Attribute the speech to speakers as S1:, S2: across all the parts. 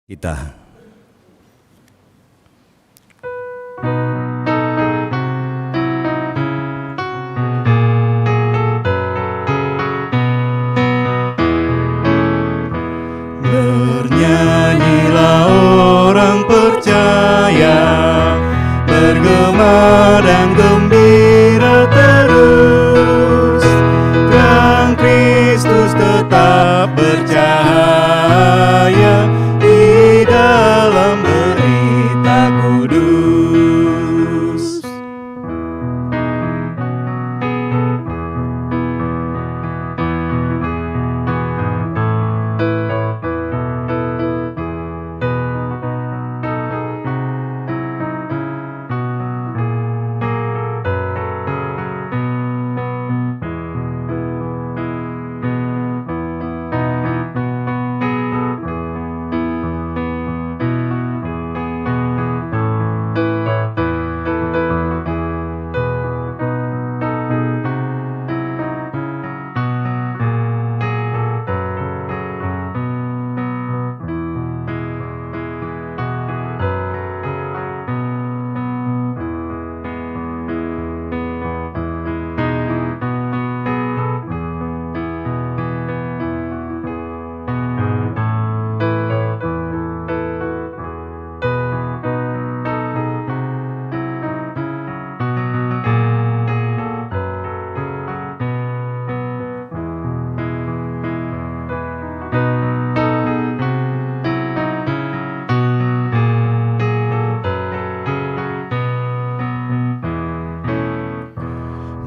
S1: kita. Bernyanyilah orang percaya, bergema dan gembira terus, terang Kristus tetap bercahaya di dalam berita kudus.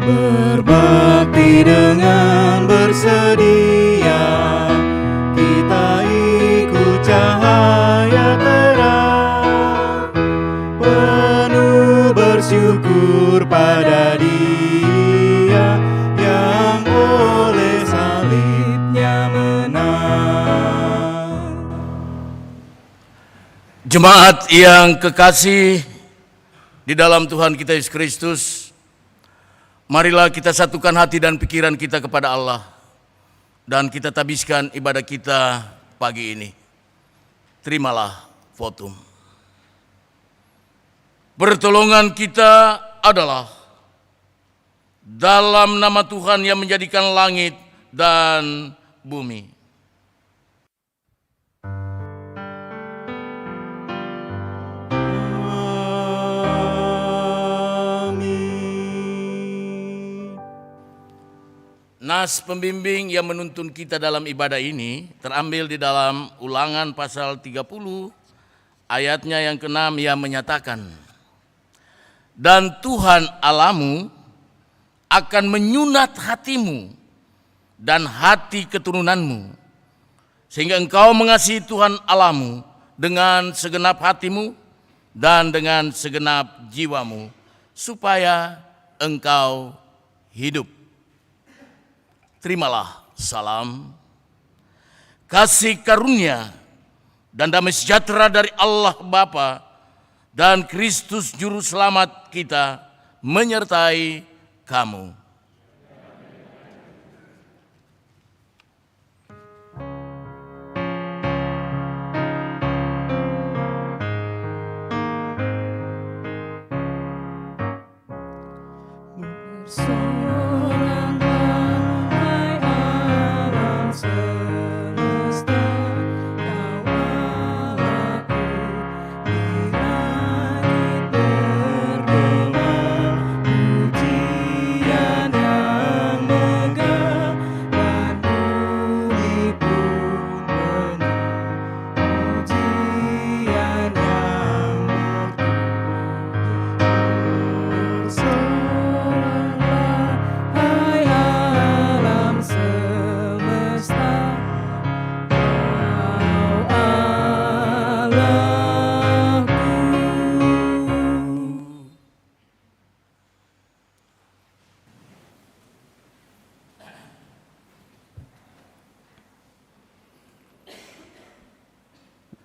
S1: Berbakti dengan bersedia, kita ikut cahaya terang, penuh bersyukur pada Dia yang oleh salibnya menang.
S2: Jemaat yang kekasih di dalam Tuhan kita Yesus Kristus, marilah kita satukan hati dan pikiran kita kepada Allah dan kita tabiskan ibadah kita pagi ini. Terimalah votum. Pertolongan kita adalah dalam nama Tuhan yang menjadikan langit dan bumi. Nas pembimbing yang menuntun kita dalam ibadah ini terambil di dalam Ulangan pasal 30 ayatnya yang ke-6 yang menyatakan, dan Tuhan Allahmu akan menyunat hatimu dan hati keturunanmu, sehingga engkau mengasihi Tuhan Allahmu dengan segenap hatimu dan dengan segenap jiwamu, supaya engkau hidup. Terimalah salam, kasih karunia dan damai sejahtera dari Allah Bapa dan Kristus Juru Selamat kita menyertai kamu.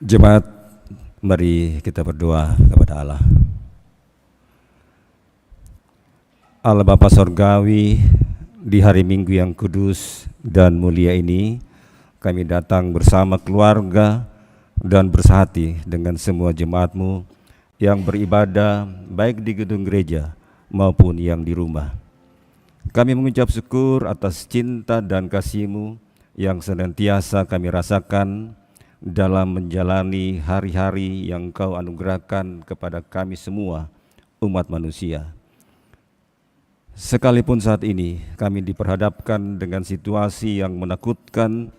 S1: Jemaat, mari kita berdoa kepada Allah. Allah Bapa Sorgawi, di hari Minggu yang kudus dan mulia ini, kami datang bersama keluarga dan bersehati dengan semua jemaat-Mu yang beribadah baik di gedung gereja maupun yang di rumah. Kami mengucap syukur atas cinta dan kasih-Mu yang senantiasa kami rasakan dalam menjalani hari-hari yang Kau anugerahkan kepada kami semua umat manusia. Sekalipun saat ini kami diperhadapkan dengan situasi yang menakutkan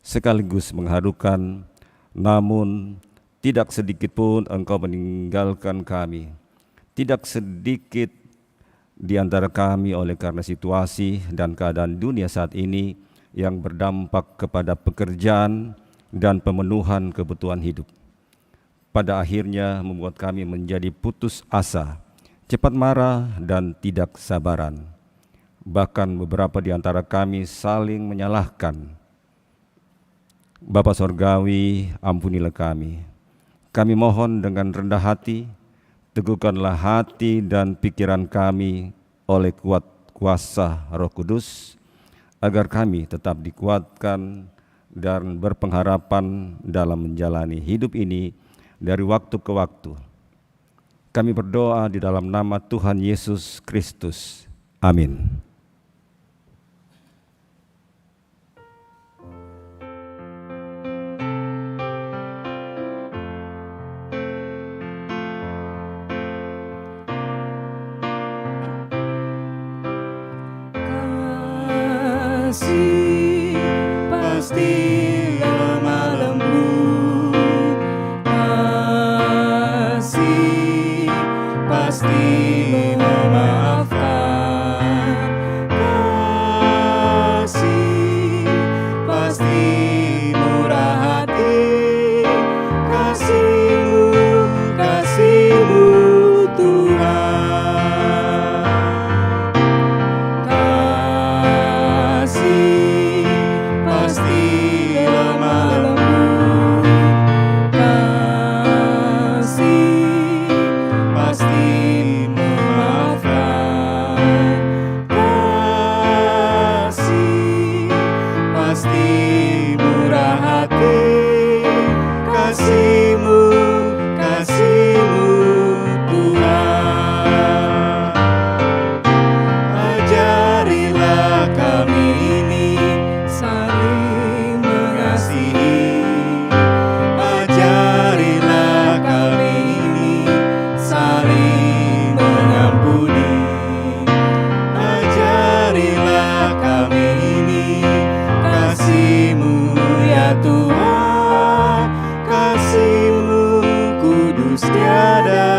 S1: sekaligus mengharukan, namun tidak sedikit pun Engkau meninggalkan kami. Tidak sedikit di antara kami oleh karena situasi dan keadaan dunia saat ini yang berdampak kepada pekerjaan dan pemenuhan kebutuhan hidup. Pada akhirnya membuat kami menjadi putus asa, cepat marah dan tidak sabaran. Bahkan beberapa di antara kami saling menyalahkan. Bapa Sorgawi, ampunilah kami. Kami mohon dengan rendah hati, teguhkanlah hati dan pikiran kami oleh kuat kuasa Roh Kudus, agar kami tetap dikuatkan dan berpengharapan dalam menjalani hidup ini dari waktu ke waktu. Kami berdoa di dalam nama Tuhan Yesus Kristus. Amin.
S3: Kasih pasti lemah lembut, kasih pasti memaafkan, kasih pasti murah hati, kasih-Mu Tuhan. Kasih pasti lemah lembut, kasih pasti memaafkan, kasih pasti murah hati, kasih-Mu Tuhan. Ajarilah kami ini saling mengasihi, ajarilah kami ini saling mengampuni, ajarilah kami ini kasih-Mu ya Tuhan, kasih-Mu kudus tiada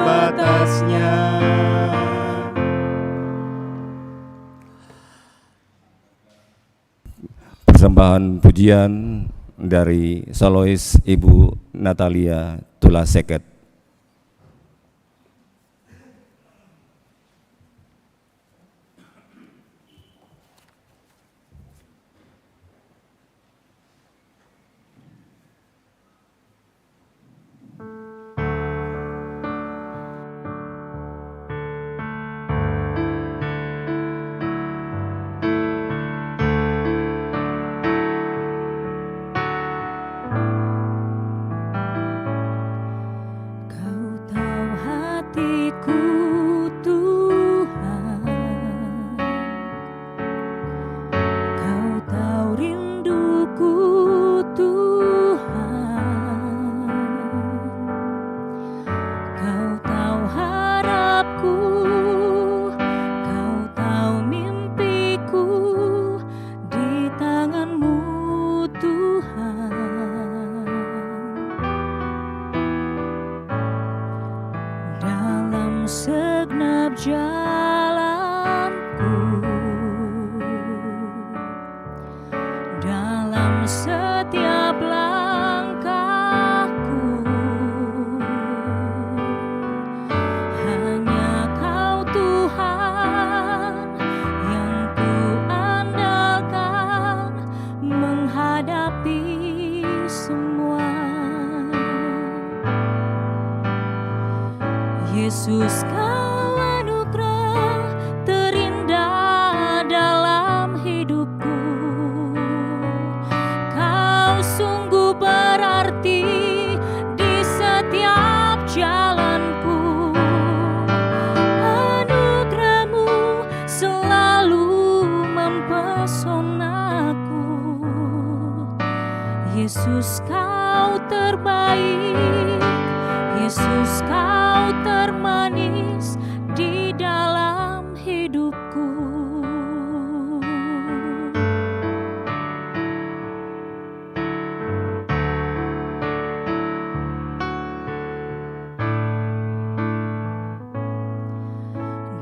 S3: batasnya.
S1: Persembahan pujian dari solois Ibu Natalia Tulaseket.
S4: Yesus kau terbaik, Yesus kau termanis di dalam hidupku.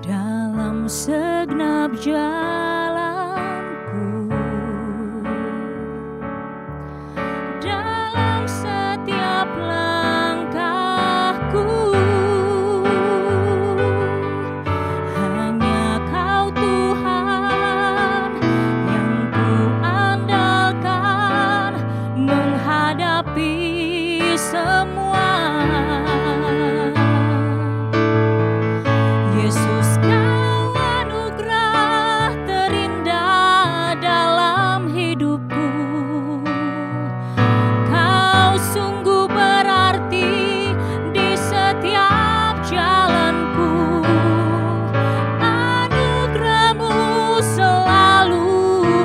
S4: Dalam segenap jalanku, dalam setiap langkahku, hanya Kau Tuhan yang ku andalkan menghadapi semua. Yesus kau anugerah terindah dalam hidupku. Kau sungguh berarti di setiap jalanku. Anugerah-Mu selalu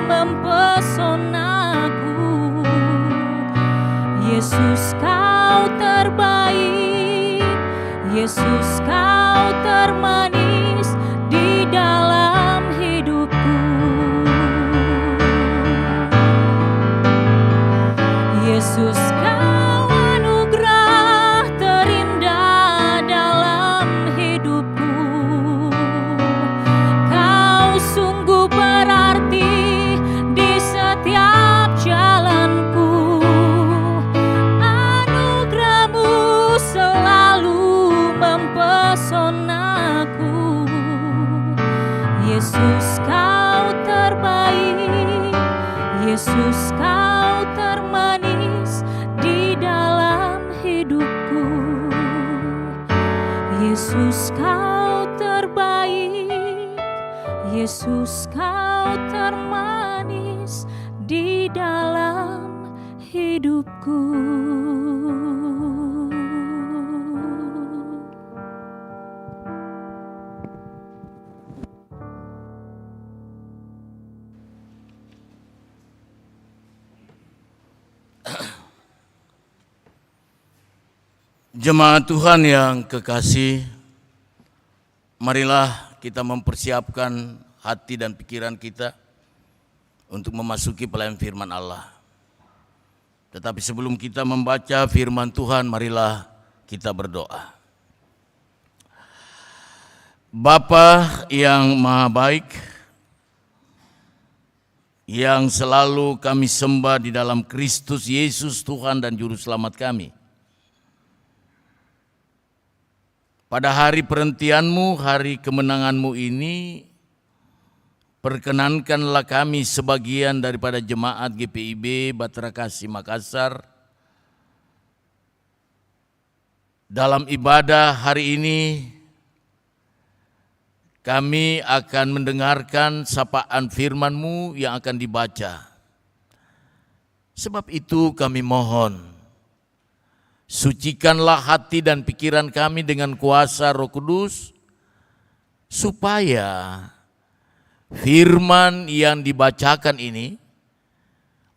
S4: mempesonaku. Yesus kau terbaik, Yesus kau termanis di dalam hidupku. Yesus kau anugerah terindah dalam hidupku. Kau sungguh berarti di setiap jalanku. Anugerah-Mu selalu mempesonaku. Yesus kau terbaik, Yesus kau termanis di dalam hidupku. Yesus kau terbaik, Yesus kau termanis di dalam hidupku.
S2: Jemaat Tuhan yang kekasih, marilah kita mempersiapkan hati dan pikiran kita untuk memasuki pelayanan firman Allah. Tetapi sebelum kita membaca firman Tuhan, marilah kita berdoa. Bapa yang Maha Baik, yang selalu kami sembah di dalam Kristus Yesus Tuhan dan Juru Selamat kami. Pada hari perhentian-Mu, hari kemenangan-Mu ini, perkenankanlah kami sebagian daripada jemaat GPIB Bahtera Kasih Makassar dalam ibadah hari ini. Kami akan mendengarkan sapaan firman-Mu yang akan dibaca. Sebab itu kami mohon, sucikanlah hati dan pikiran kami dengan kuasa Roh Kudus, supaya firman yang dibacakan ini,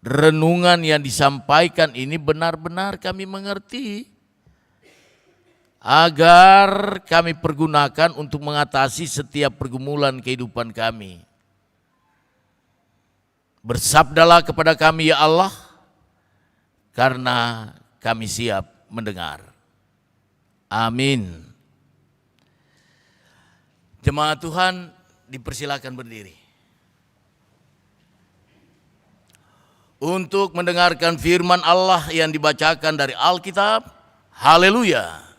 S2: renungan yang disampaikan ini benar-benar kami mengerti, agar kami pergunakan untuk mengatasi setiap pergumulan kehidupan kami. Bersabdalah kepada kami ya Allah, karena kami siap mendengar. Amin. Jemaat Tuhan dipersilakan berdiri untuk mendengarkan firman Allah yang dibacakan dari Alkitab. Haleluya.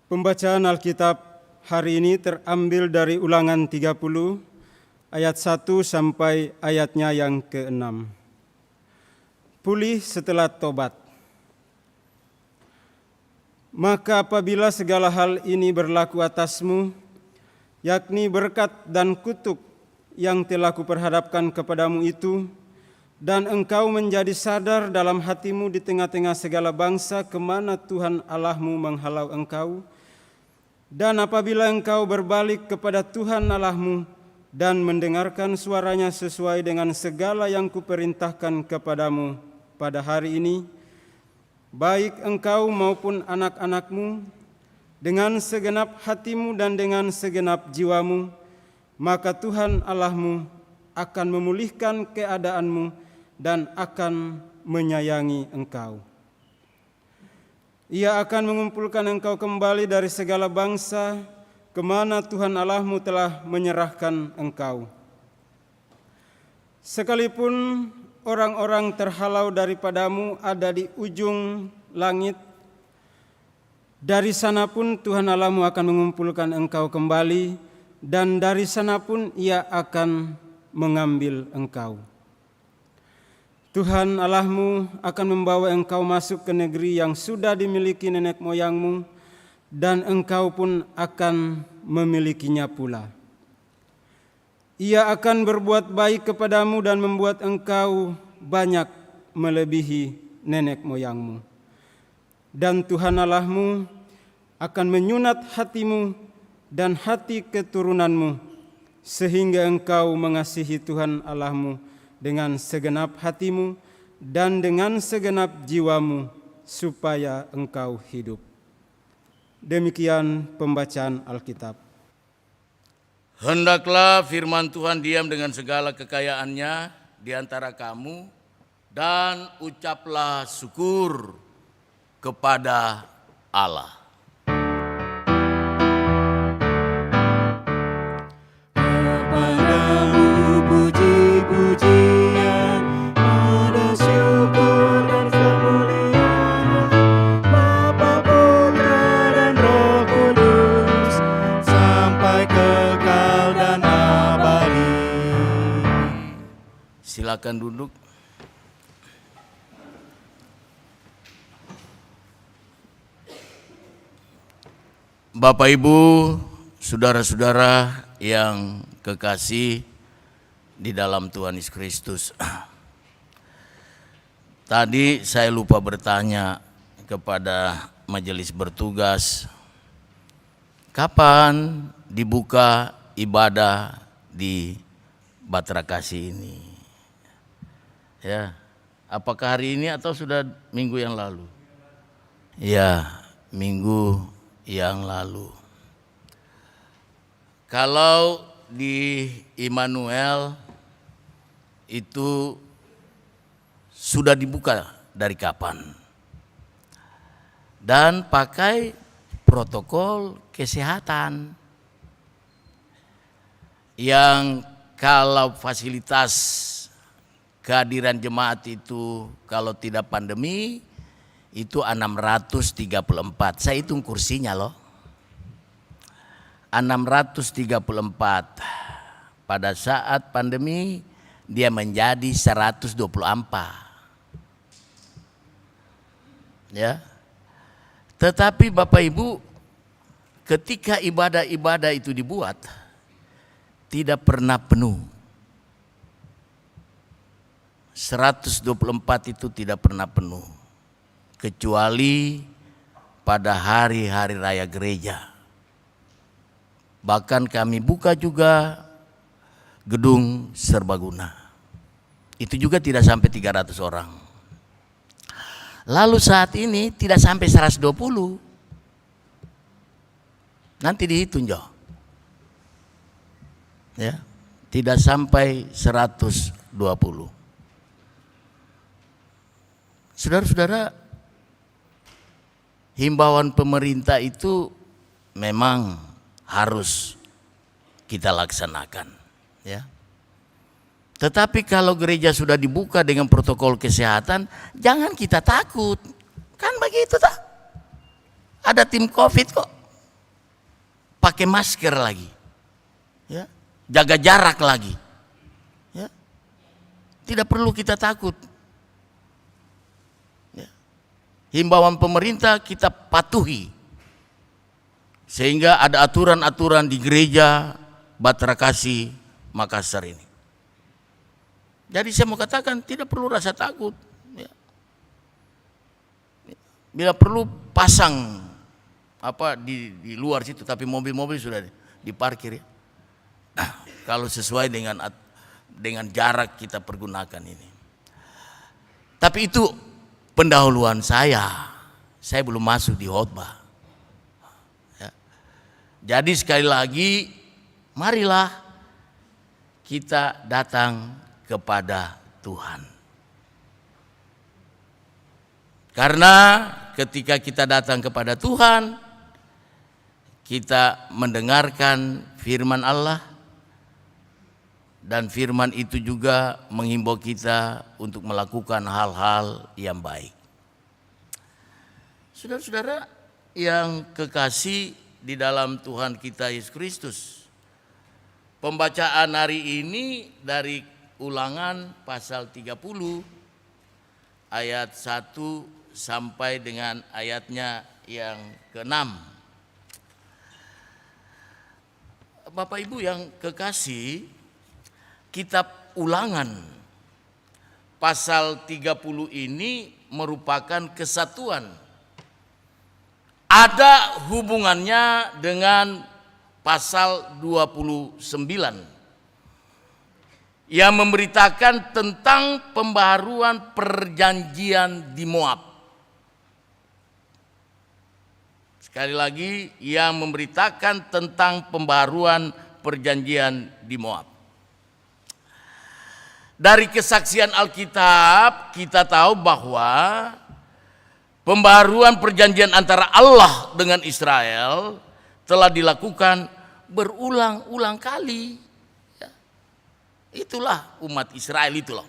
S5: Pembacaan Alkitab hari ini terambil dari Ulangan 30 ayat 1 sampai ayatnya yang ke-6. pulih setelah tobat. Maka apabila segala hal ini berlaku atasmu, yakni berkat dan kutuk yang telah kuperhadapkan kepadamu itu, dan engkau menjadi sadar dalam hatimu di tengah-tengah segala bangsa kemana Tuhan Allahmu menghalau engkau, dan apabila engkau berbalik kepada Tuhan Allahmu dan mendengarkan suaranya sesuai dengan segala yang kuperintahkan kepadamu pada hari ini, baik engkau maupun anak-anakmu, dengan segenap hatimu dan dengan segenap jiwamu, maka Tuhan Allahmu akan memulihkan keadaanmu dan akan menyayangi engkau. Ia akan mengumpulkan engkau kembali dari segala bangsa kemana Tuhan Allahmu telah menyerahkan engkau. Sekalipun orang-orang terhalau daripadamu ada di ujung langit, dari sana pun Tuhan Allahmu akan mengumpulkan engkau kembali, dan dari sana pun Ia akan mengambil engkau. Tuhan Allahmu akan membawa engkau masuk ke negeri yang sudah dimiliki nenek moyangmu, dan engkau pun akan memilikinya pula. Ia akan berbuat baik kepadamu dan membuat engkau banyak melebihi nenek moyangmu. Dan Tuhan Allahmu akan menyunat hatimu dan hati keturunanmu, sehingga engkau mengasihi Tuhan Allahmu dengan segenap hatimu dan dengan segenap jiwamu, supaya engkau hidup. Demikian pembacaan Alkitab.
S2: Hendaklah firman Tuhan diam dengan segala kekayaannya di antara kamu, dan ucaplah syukur kepada Allah.
S3: Kepadamu puji-pujian, ada syukur dan kemuliaan, Bapa, Putra, dan Roh Kudus, sampai kekal dan abadi.
S2: Silakan duduk. Bapak, Ibu, saudara-saudara yang kekasih di dalam Tuhan Yesus Kristus. Tadi saya lupa bertanya kepada majelis bertugas, kapan dibuka ibadah di Batra Kasih ini? Ya, apakah hari ini atau sudah minggu yang lalu? Ya, minggu yang lalu. Kalau di Immanuel itu sudah dibuka dari kapan? Dan pakai protokol kesehatan yang kalau fasilitas kehadiran jemaat itu kalau tidak pandemi itu 634. Saya hitung kursinya loh. 634. Pada saat pandemi dia menjadi 124. Ya. Tetapi Bapak Ibu, ketika ibadah-ibadah itu dibuat tidak pernah penuh. 124 itu tidak pernah penuh. Kecuali pada hari-hari raya gereja. Bahkan kami buka juga gedung serbaguna. Itu juga tidak sampai 300 orang. Lalu saat ini tidak sampai 120. Nanti dihitung Jo. Ya, tidak sampai 120. Saudara-saudara, himbauan pemerintah itu memang harus kita laksanakan, ya. Tetapi kalau gereja sudah dibuka dengan protokol kesehatan, jangan kita takut. Kan begitu tak? Ada tim COVID kok. Pakai masker lagi. Ya. Jaga jarak lagi. Ya. Tidak perlu kita takut. himbauan pemerintah kita patuhi. Sehingga ada aturan-aturan di gereja Bahtera Kasih Makassar ini. Jadi saya mau katakan tidak perlu rasa takut. Ya. Bila perlu pasang di luar situ, tapi mobil-mobil sudah diparkir ya. Kalau sesuai dengan jarak kita pergunakan ini. Tapi itu pendahuluan saya belum masuk di khotbah. Ya. Jadi sekali lagi, marilah kita datang kepada Tuhan. Karena ketika kita datang kepada Tuhan, kita mendengarkan firman Allah, dan firman itu juga menghimbau kita untuk melakukan hal-hal yang baik. Saudara-saudara yang kekasih di dalam Tuhan kita Yesus Kristus, pembacaan hari ini dari Ulangan pasal 30 ayat 1 sampai dengan ayatnya yang ke-6. Bapak Ibu yang kekasih, kitab Ulangan pasal 30 ini merupakan kesatuan. Ada hubungannya dengan pasal 29 yang memberitakan tentang pembaharuan perjanjian di Moab. Sekali lagi, yang memberitakan tentang pembaharuan perjanjian di Moab. Dari kesaksian Alkitab kita tahu bahwa pembaharuan perjanjian antara Allah dengan Israel telah dilakukan berulang-ulang kali. Itulah umat Israel itulah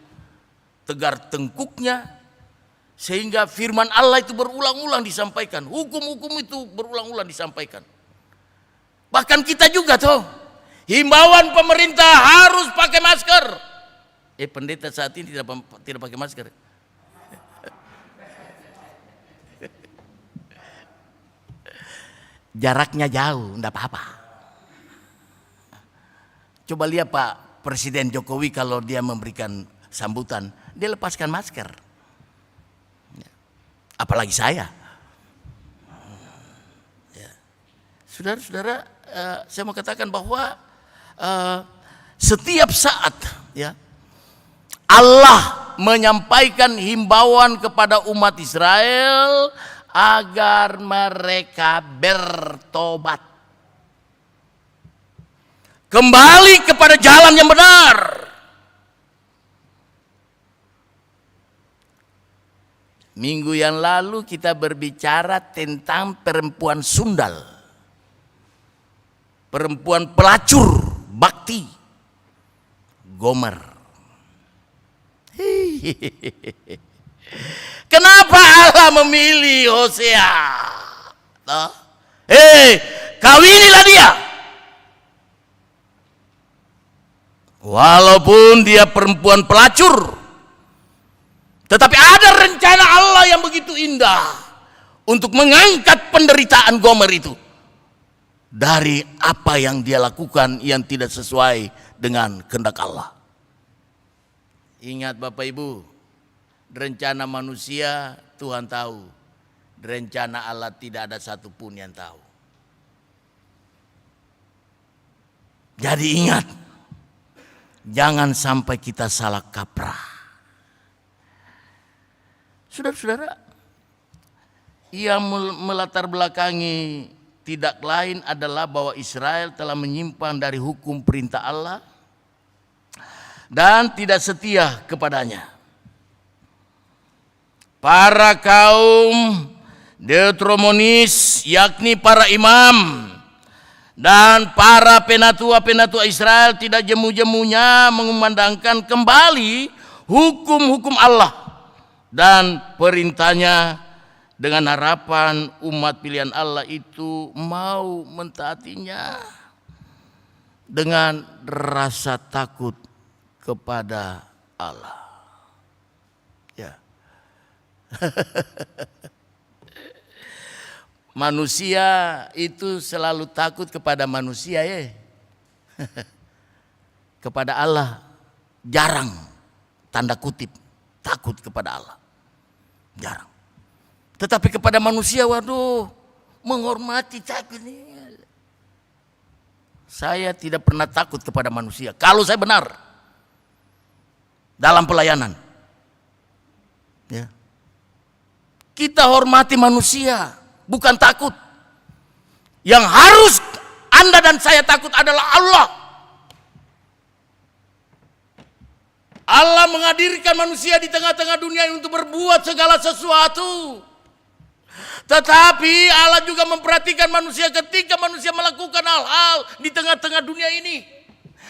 S2: tegar tengkuknya, sehingga firman Allah itu berulang-ulang disampaikan, hukum-hukum itu berulang-ulang disampaikan. Bahkan kita juga tuh, himbauan pemerintah harus pakai masker. Pendeta saat ini tidak pakai masker. Jaraknya jauh, enggak apa-apa. Coba lihat Pak Presiden Jokowi kalau dia memberikan sambutan, dia lepaskan masker. Apalagi saya. Saudara-saudara, saya mau katakan bahwa setiap saat ya Allah menyampaikan himbauan kepada umat Israel agar mereka bertobat. Kembali kepada jalan yang benar. Minggu yang lalu kita berbicara tentang perempuan sundal. Perempuan pelacur bakti. Gomer. Kenapa Allah memilih Hosea? Kawinilah dia. Walaupun dia perempuan pelacur, tetapi ada rencana Allah yang begitu indah untuk mengangkat penderitaan Gomer itu dari apa yang dia lakukan yang tidak sesuai dengan kehendak Allah. Ingat Bapak Ibu, rencana manusia Tuhan tahu, rencana Allah tidak ada satupun yang tahu. Jadi ingat, jangan sampai kita salah kaprah. Saudara-saudara, yang melatar belakangi tidak lain adalah bahwa Israel telah menyimpang dari hukum perintah Allah dan tidak setia kepadanya. Para kaum Deuteronomis, yakni para imam dan para penatua-penatua Israel, tidak jemu-jemunya mengumandangkan kembali hukum-hukum Allah dan perintahnya dengan harapan umat pilihan Allah itu mau mentaatinya dengan rasa takut kepada Allah. Ya. manusia itu selalu takut kepada manusia ya. Kepada Allah jarang, tanda kutip, takut kepada Allah. Jarang. Tetapi kepada manusia, waduh, menghormati, takut. Saya tidak pernah takut kepada manusia. Kalau saya benar dalam pelayanan. Ya. Kita hormati manusia, bukan takut. Yang harus Anda dan saya takut adalah Allah. Allah menghadirkan manusia di tengah-tengah dunia ini untuk berbuat segala sesuatu. Tetapi Allah juga memperhatikan manusia ketika manusia melakukan hal-hal di tengah-tengah dunia ini.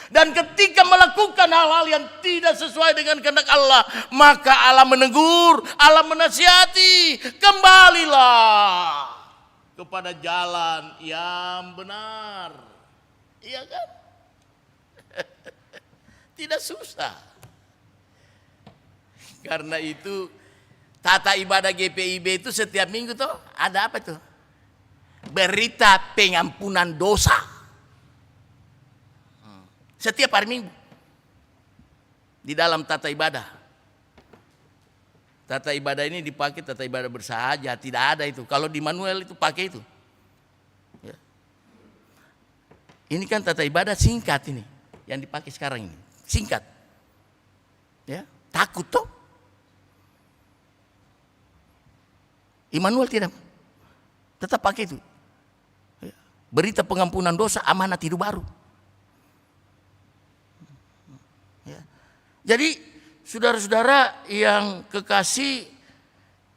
S2: Dan ketika melakukan hal-hal yang tidak sesuai dengan kehendak Allah, maka Allah menegur, Allah menasihati, kembalilah kepada jalan yang benar. Iya kan? Tidak susah. Karena itu tata ibadah GPIB itu setiap minggu tuh ada apa tuh? Berita pengampunan dosa. Setiap hari minggu. Di dalam tata ibadah. Tata ibadah ini dipakai tata ibadah bersahaja. Tidak ada itu. Kalau di manual itu pakai itu. Ya. Ini kan tata ibadah singkat ini. Yang dipakai sekarang ini. Singkat. Ya. Takut tuh. Immanuel tidak, tetap pakai itu. Berita pengampunan dosa, amanat hidup baru. Ya. Jadi saudara-saudara yang kekasih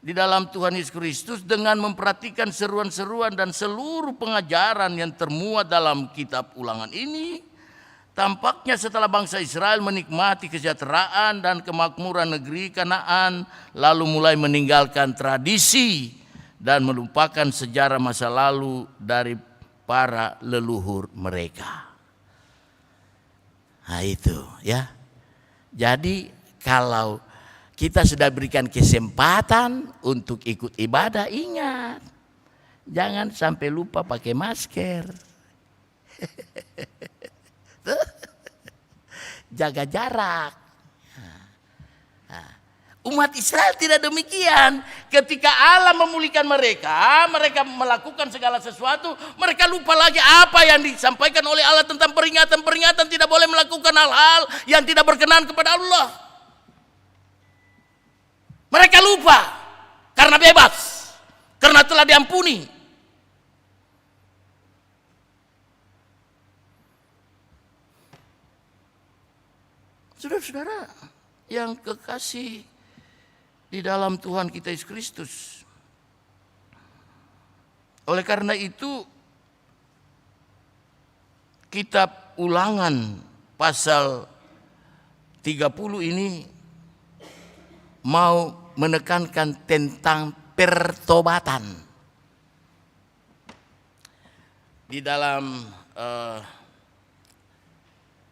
S2: di dalam Tuhan Yesus Kristus, dengan memperhatikan seruan-seruan dan seluruh pengajaran yang termuat dalam kitab Ulangan ini, tampaknya setelah bangsa Israel menikmati kesejahteraan dan kemakmuran negeri Kanaan, lalu mulai meninggalkan tradisi dan melupakan sejarah masa lalu dari para leluhur mereka. Nah itu ya. Jadi kalau kita sudah berikan kesempatan untuk ikut ibadah, ingat, jangan sampai lupa pakai masker. Jaga jarak. Umat Israel tidak demikian. Ketika Allah memulihkan mereka, mereka melakukan segala sesuatu, mereka lupa lagi apa yang disampaikan oleh Allah tentang peringatan-peringatan tidak boleh melakukan hal-hal yang tidak berkenan kepada Allah. Mereka lupa karena bebas, karena telah diampuni. Saudara-saudara yang kekasih di dalam Tuhan kita Yesus Kristus. Oleh karena itu kitab Ulangan pasal 30 ini mau menekankan tentang pertobatan. Di dalam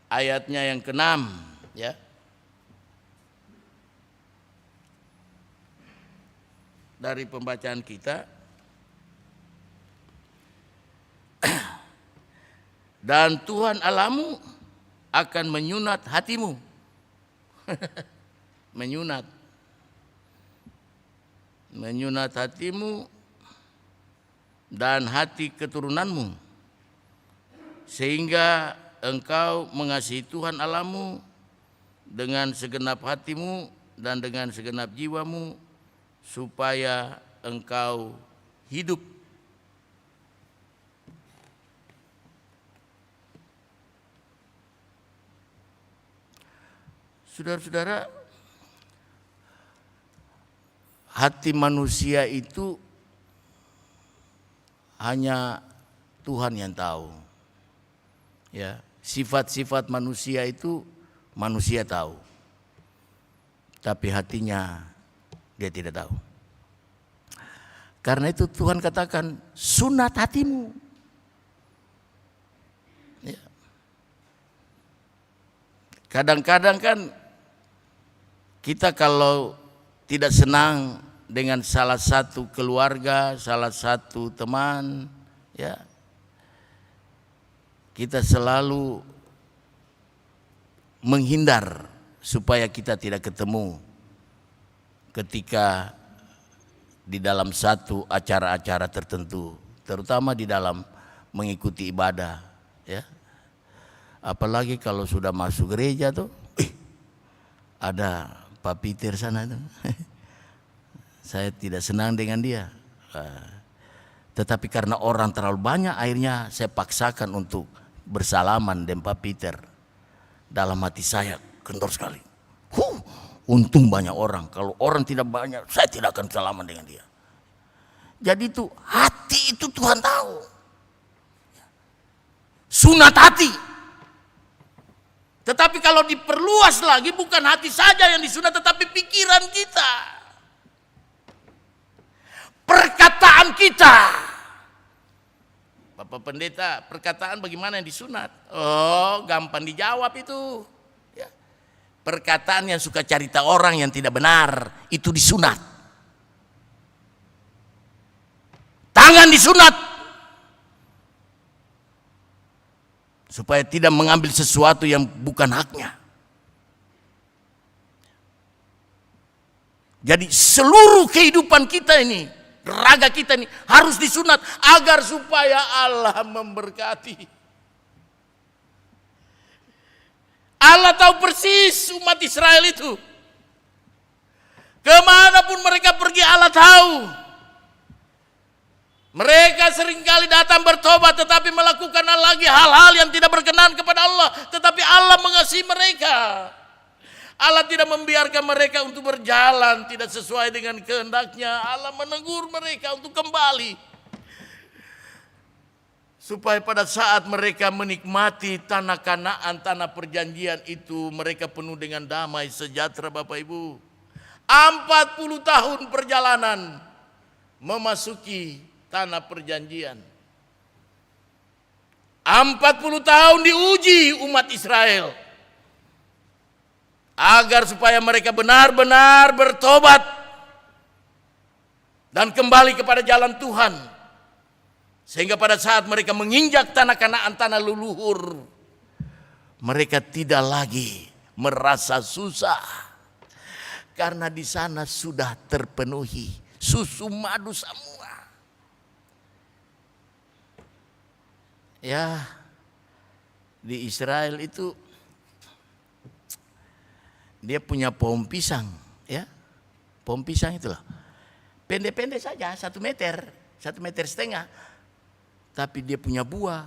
S2: ayatnya yang ke-6 ya. Dari pembacaan kita, dan Tuhan Allahmu akan menyunat hatimu. menyunat hatimu dan hati keturunanmu, sehingga engkau mengasihi Tuhan Allahmu dengan segenap hatimu dan dengan segenap jiwamu, supaya engkau hidup. Saudara-saudara, hati manusia itu hanya Tuhan yang tahu. Ya, sifat-sifat manusia itu manusia tahu. Tapi hatinya dia tidak tahu. Karena itu Tuhan katakan, sunat hatimu. Ya. Kadang-kadang kan kita kalau tidak senang dengan salah satu keluarga, salah satu teman, ya, kita selalu menghindar supaya kita tidak ketemu ketika di dalam satu acara-acara tertentu, terutama di dalam mengikuti ibadah, ya. Apalagi kalau sudah masuk gereja tuh, ada Pak Peter sana tuh. Saya tidak senang dengan dia. Tetapi karena orang terlalu banyak, akhirnya saya paksakan untuk bersalaman dengan Pak Peter. Dalam hati saya kendor sekali. Untung banyak orang. Kalau orang tidak banyak, saya tidak akan salaman dengan dia. Jadi itu hati itu Tuhan tahu. Sunat hati. Tetapi kalau diperluas lagi, bukan hati saja yang disunat, tetapi pikiran kita, perkataan kita. Bapak Pendeta, perkataan bagaimana yang disunat? Oh, gampang dijawab itu. Ya. Perkataan yang suka cerita orang yang tidak benar, itu disunat. Tangan disunat. Supaya tidak mengambil sesuatu yang bukan haknya. Jadi seluruh kehidupan kita ini, raga kita ini harus disunat agar supaya Allah memberkati. Allah tahu persis umat Israel itu. Kemanapun mereka pergi Allah tahu. Mereka seringkali datang bertobat tetapi melakukan lagi hal-hal yang tidak berkenan kepada Allah. Tetapi Allah mengasihi mereka. Allah tidak membiarkan mereka untuk berjalan tidak sesuai dengan kehendaknya. Allah menegur mereka untuk kembali. Supaya pada saat mereka menikmati tanah Kanaan, tanah perjanjian itu, mereka penuh dengan damai sejahtera Bapak Ibu. 40 tahun perjalanan memasuki tanah perjanjian. 40 tahun diuji umat Israel. Agar supaya mereka benar-benar bertobat. Dan kembali kepada jalan Tuhan. Sehingga pada saat mereka menginjak tanah Kanaan, tanah leluhur, mereka tidak lagi merasa susah. Karena di sana sudah terpenuhi susu madu semua. Ya, di Israel itu dia punya pohon pisang, ya, pohon pisang itulah pendek-pendek saja 1 meter, 1,5 meter, tapi dia punya buah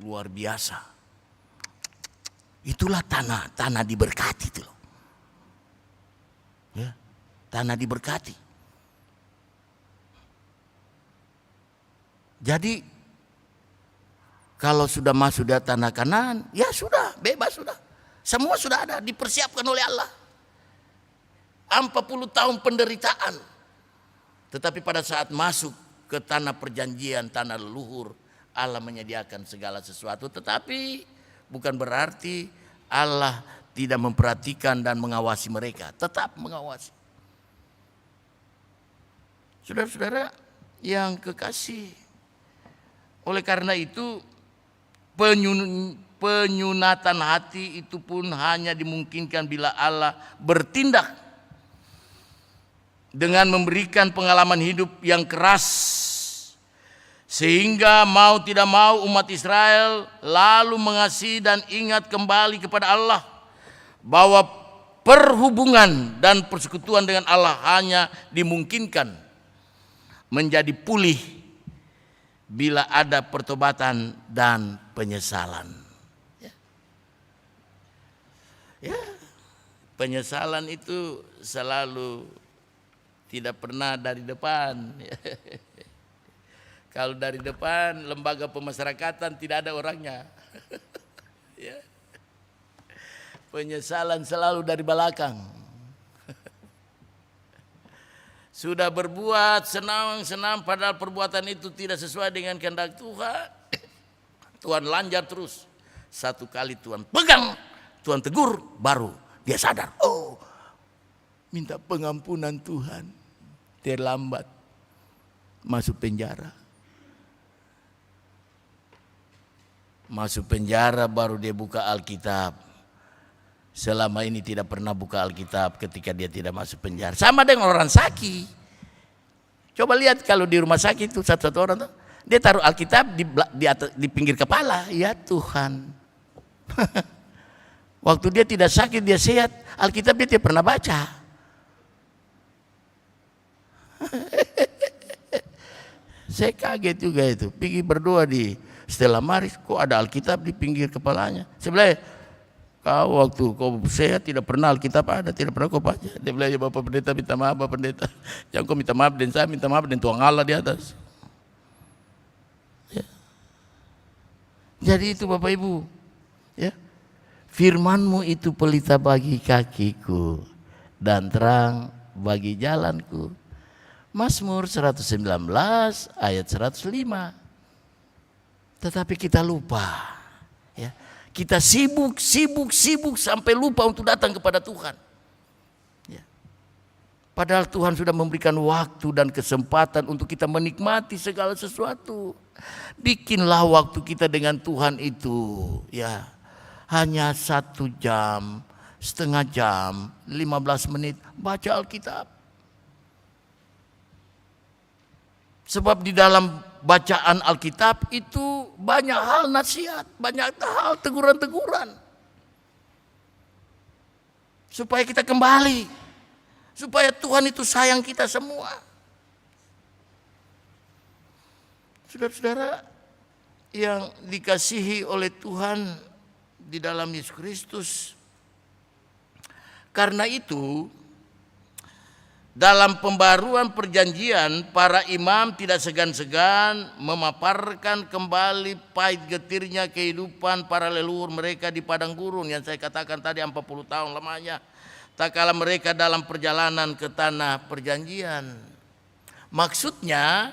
S2: luar biasa. Itulah tanah diberkati itu loh, ya, tanah diberkati. Jadi kalau sudah masuk di tanah Kanaan, ya sudah, bebas sudah. Semua sudah ada, dipersiapkan oleh Allah. 40 tahun penderitaan. Tetapi pada saat masuk ke tanah perjanjian, tanah leluhur, Allah menyediakan segala sesuatu. Tetapi bukan berarti Allah tidak memperhatikan dan mengawasi mereka. Tetap mengawasi. Saudara-saudara yang kekasih, oleh karena itu penyunatan hati itu pun hanya dimungkinkan bila Allah bertindak dengan memberikan pengalaman hidup yang keras, sehingga mau tidak mau umat Israel lalu mengasihi dan ingat kembali kepada Allah, bahwa perhubungan dan persekutuan dengan Allah hanya dimungkinkan menjadi pulih bila ada pertobatan dan penyesalan. Ya, penyesalan itu selalu tidak pernah dari depan. Kalau dari depan, lembaga pemasyarakatan tidak ada orangnya. Ya. Penyesalan selalu dari belakang. Sudah berbuat senang-senang padahal perbuatan itu tidak sesuai dengan kehendak Tuhan. Tuhan lanjar terus. Satu kali Tuhan pegang, Tuhan tegur, baru dia sadar. Oh, minta pengampunan Tuhan, terlambat masuk penjara. Masuk penjara baru dia buka Alkitab. Selama ini tidak pernah buka Alkitab ketika dia tidak masuk penjara. Sama dengan orang sakit. Coba lihat kalau di rumah sakit itu satu-satu orang tuh, dia taruh Alkitab di pinggir kepala. Ya Tuhan. Waktu dia tidak sakit, dia sehat, Alkitab dia tidak pernah baca. Saya kaget juga itu. Pergi berdoa di Stella Maris, kok ada Alkitab di pinggir kepalanya. Saya bilang, kau waktu kau sehat tidak pernah Alkitab ada, tidak pernah kau baca. Dia bilang, ya Bapak Pendeta minta maaf, Bapak Pendeta. Jangan kau minta maaf dan saya minta maaf dan Tuhan Allah di atas. Ya. Jadi itu Bapak Ibu, ya. Firman-Mu itu pelita bagi kakiku dan terang bagi jalanku. Mazmur 119 ayat 105. Tetapi kita lupa, ya. Kita sibuk sampai lupa untuk datang kepada Tuhan. Ya. Padahal Tuhan sudah memberikan waktu dan kesempatan untuk kita menikmati segala sesuatu. Bikinlah waktu kita dengan Tuhan itu, ya. Hanya 1 jam, setengah jam, 15 menit baca Alkitab. Sebab di dalam bacaan Alkitab itu banyak hal nasihat, banyak hal teguran-teguran. Supaya kita kembali, supaya Tuhan itu sayang kita semua. Saudara-saudara yang dikasihi oleh Tuhan di dalam Yesus Kristus. Karena itu dalam pembaruan perjanjian para imam tidak segan-segan memaparkan kembali pahit getirnya kehidupan para leluhur mereka di padang gurun yang saya katakan tadi 40 tahun lamanya. Tak kala mereka dalam perjalanan ke tanah perjanjian. Maksudnya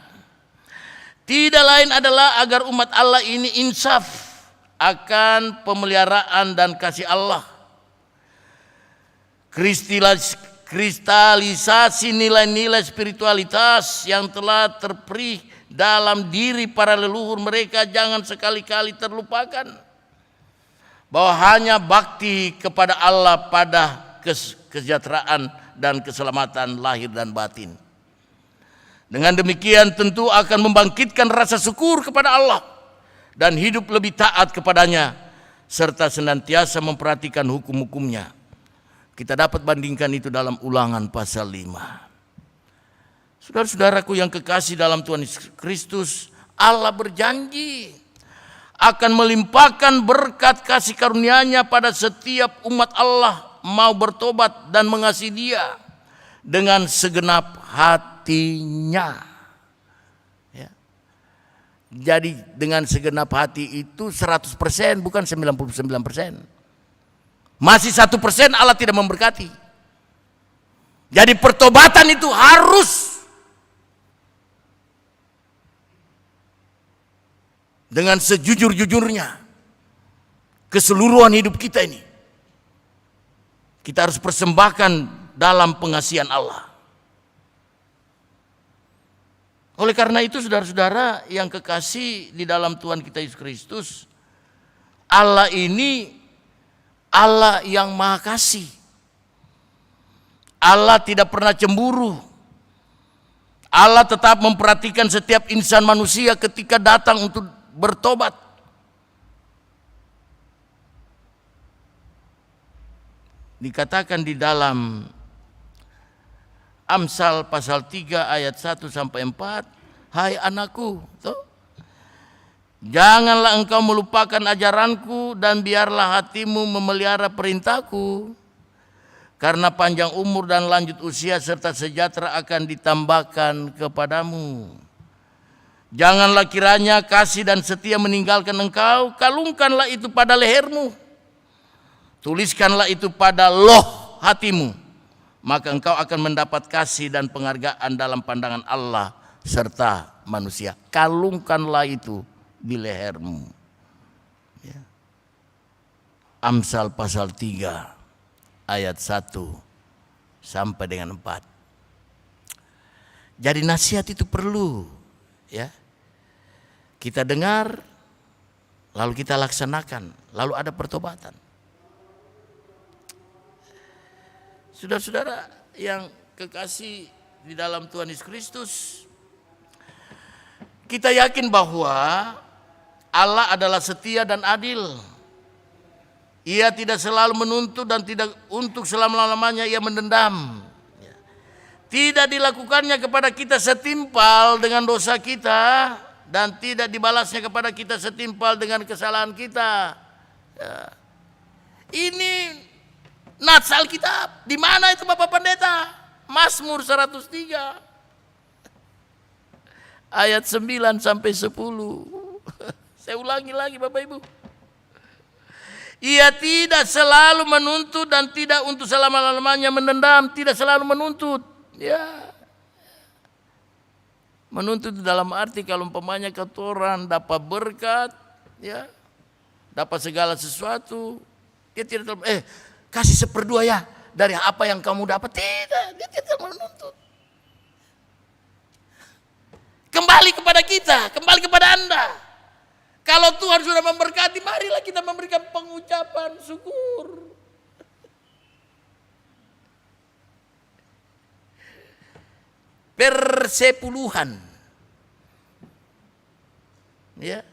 S2: tidak lain adalah agar umat Allah ini insaf akan pemeliharaan dan kasih Allah. Kristalisasi nilai-nilai spiritualitas yang telah terperih dalam diri para leluhur mereka jangan sekali-kali terlupakan. Bahwa hanya bakti kepada Allah pada kesejahteraan dan keselamatan lahir dan batin. Dengan demikian tentu akan membangkitkan rasa syukur kepada Allah dan hidup lebih taat kepadanya serta senantiasa memperhatikan hukum-hukumnya. Kita dapat bandingkan itu dalam Ulangan pasal 5. Saudara-saudaraku yang kekasih dalam Tuhan Yesus Kristus, Allah berjanji akan melimpahkan berkat kasih karunia-Nya pada setiap umat Allah mau bertobat dan mengasihi Dia dengan segenap hatinya. Jadi dengan segenap hati itu 100%, bukan 99%. Masih 1% Allah tidak memberkati. Jadi pertobatan itu harus dengan sejujur-jujurnya. Keseluruhan hidup kita ini kita harus persembahkan dalam pengasihan Allah. Oleh karena itu saudara-saudara yang kekasih di dalam Tuhan kita Yesus Kristus, Allah ini Allah yang maha kasih. Allah tidak pernah cemburu. Allah tetap memperhatikan setiap insan manusia ketika datang untuk bertobat. Dikatakan di dalam Amsal pasal 3 ayat 1 sampai 4, hai anakku, janganlah engkau melupakan ajaranku dan biarlah hatimu memelihara perintahku. Karena panjang umur dan lanjut usia serta sejahtera akan ditambahkan kepadamu. Janganlah kiranya kasih dan setia meninggalkan engkau, kalungkanlah itu pada lehermu. Tuliskanlah itu pada loh hatimu. Maka engkau akan mendapat kasih dan penghargaan dalam pandangan Allah serta manusia. Kalungkanlah itu di lehermu. Ya. Amsal pasal 3 ayat 1 sampai dengan 4. Jadi nasihat itu perlu, ya. Kita dengar, lalu kita laksanakan, lalu ada pertobatan. Saudara-saudara yang kekasih di dalam Tuhan Yesus Kristus, kita yakin bahwa Allah adalah setia dan adil. Ia tidak selalu menuntut dan tidak untuk selama-lamanya ia mendendam. Tidak dilakukannya kepada kita setimpal dengan dosa kita dan tidak dibalasnya kepada kita setimpal dengan kesalahan kita. Ya. Ini nats Alkitab. Di mana itu Bapak Pendeta? Mazmur 103 ayat 9 sampai 10. Saya ulangi lagi Bapak Ibu. Ia tidak selalu menuntut dan tidak untuk selama-lamanya mendendam, tidak selalu menuntut. Ya. Menuntut dalam arti kalau umpamanya ketoran dapat berkat, ya. Dapat segala sesuatu, dia tidak kasih 1/2 ya dari apa yang kamu dapat. Tidak, dia tidak menuntut. Kembali kepada kita, kembali kepada Anda. Kalau Tuhan sudah memberkati, marilah kita memberikan pengucapan syukur. Persepuluhan. Ya.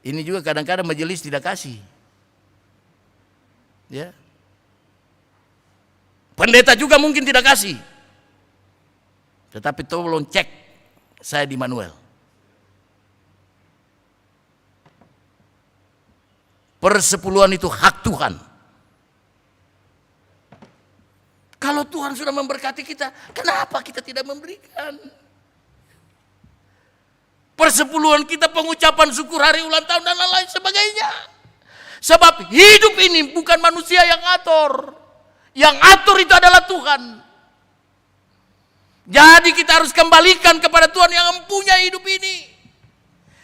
S2: Ini juga kadang-kadang majelis tidak kasih. Ya. Pendeta juga mungkin tidak kasih. Tetapi tolong cek saya di manual. Persepuluhan itu hak Tuhan. Kalau Tuhan sudah memberkati kita, kenapa kita tidak memberikan? Persepuluhan kita, pengucapan syukur hari ulang tahun dan lain-lain sebagainya. Sebab hidup ini bukan manusia yang atur. Yang atur itu adalah Tuhan. Jadi kita harus kembalikan kepada Tuhan yang mempunyai hidup ini.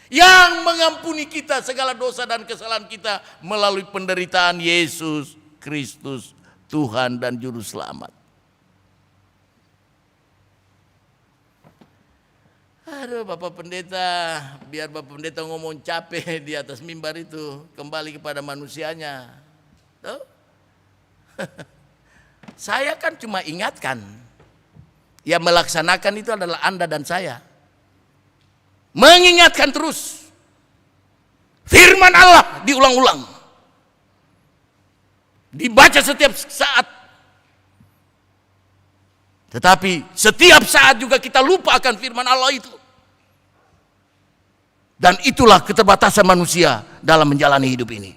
S2: Yang mengampuni kita segala dosa dan kesalahan kita melalui penderitaan Yesus Kristus, Tuhan dan Juru Selamat. Aduh Bapak Pendeta, biar Bapak Pendeta ngomong capek di atas mimbar itu, kembali kepada manusianya. Tuh? Saya kan cuma ingatkan, yang melaksanakan itu adalah Anda dan saya. Mengingatkan terus. Firman Allah diulang-ulang. Dibaca setiap saat. Tetapi setiap saat juga kita lupa akan firman Allah itu. Dan itulah keterbatasan manusia dalam menjalani hidup ini.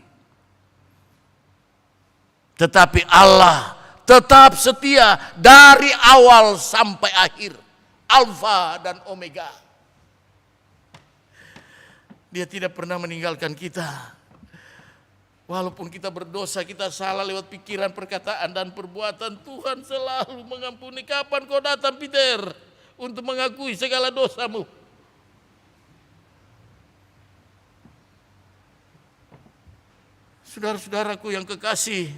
S2: Tetapi Allah tetap setia dari awal sampai akhir. Alfa dan Omega. Dia tidak pernah meninggalkan kita. Walaupun kita berdosa, kita salah lewat pikiran, perkataan, dan perbuatan, Tuhan selalu mengampuni. Kapan kau datang, Peter, untuk mengakui segala dosamu? Saudara-saudaraku yang kekasih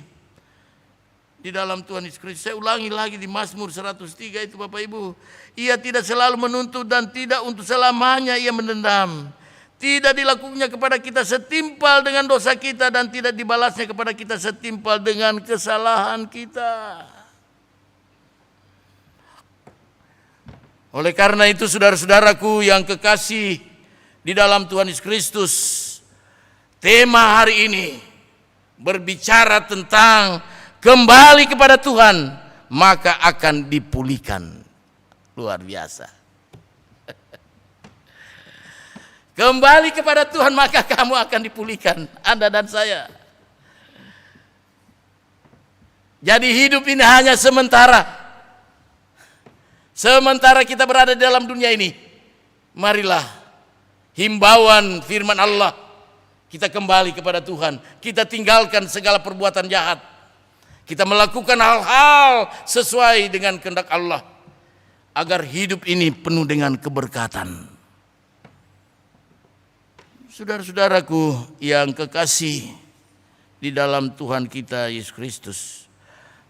S2: di dalam Tuhan Yesus Kristus, saya ulangi lagi di Mazmur 103 itu Bapak Ibu. Ia tidak selalu menuntut dan tidak untuk selamanya ia mendendam. Tidak dilakukannya kepada kita setimpal dengan dosa kita dan tidak dibalasnya kepada kita setimpal dengan kesalahan kita. Oleh karena itu saudara-saudaraku yang kekasih di dalam Tuhan Yesus Kristus, tema hari ini berbicara tentang kembali kepada Tuhan, maka akan dipulihkan. Luar biasa. Kembali kepada Tuhan maka kamu akan dipulihkan, Anda dan saya. Jadi hidup ini hanya sementara. Sementara kita berada di dalam dunia ini, marilah himbauan firman Allah, kita kembali kepada Tuhan. Kita tinggalkan segala perbuatan jahat. Kita melakukan hal-hal sesuai dengan kehendak Allah. Agar hidup ini penuh dengan keberkatan. Saudara-saudaraku yang kekasih di dalam Tuhan kita Yesus Kristus,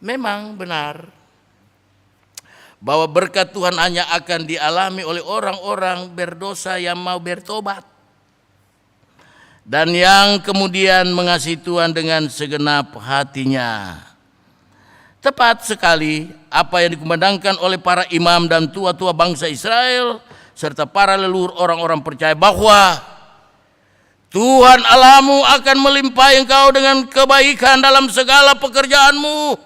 S2: Memang benar bahwa berkat Tuhan hanya akan dialami oleh orang-orang berdosa yang mau bertobat dan yang kemudian mengasihi Tuhan dengan segenap hatinya. Tepat sekali apa yang dikumandangkan oleh para imam dan tua-tua bangsa Israel serta para leluhur orang-orang percaya bahwa Tuhan Allahmu akan melimpahi engkau dengan kebaikan dalam segala pekerjaanmu,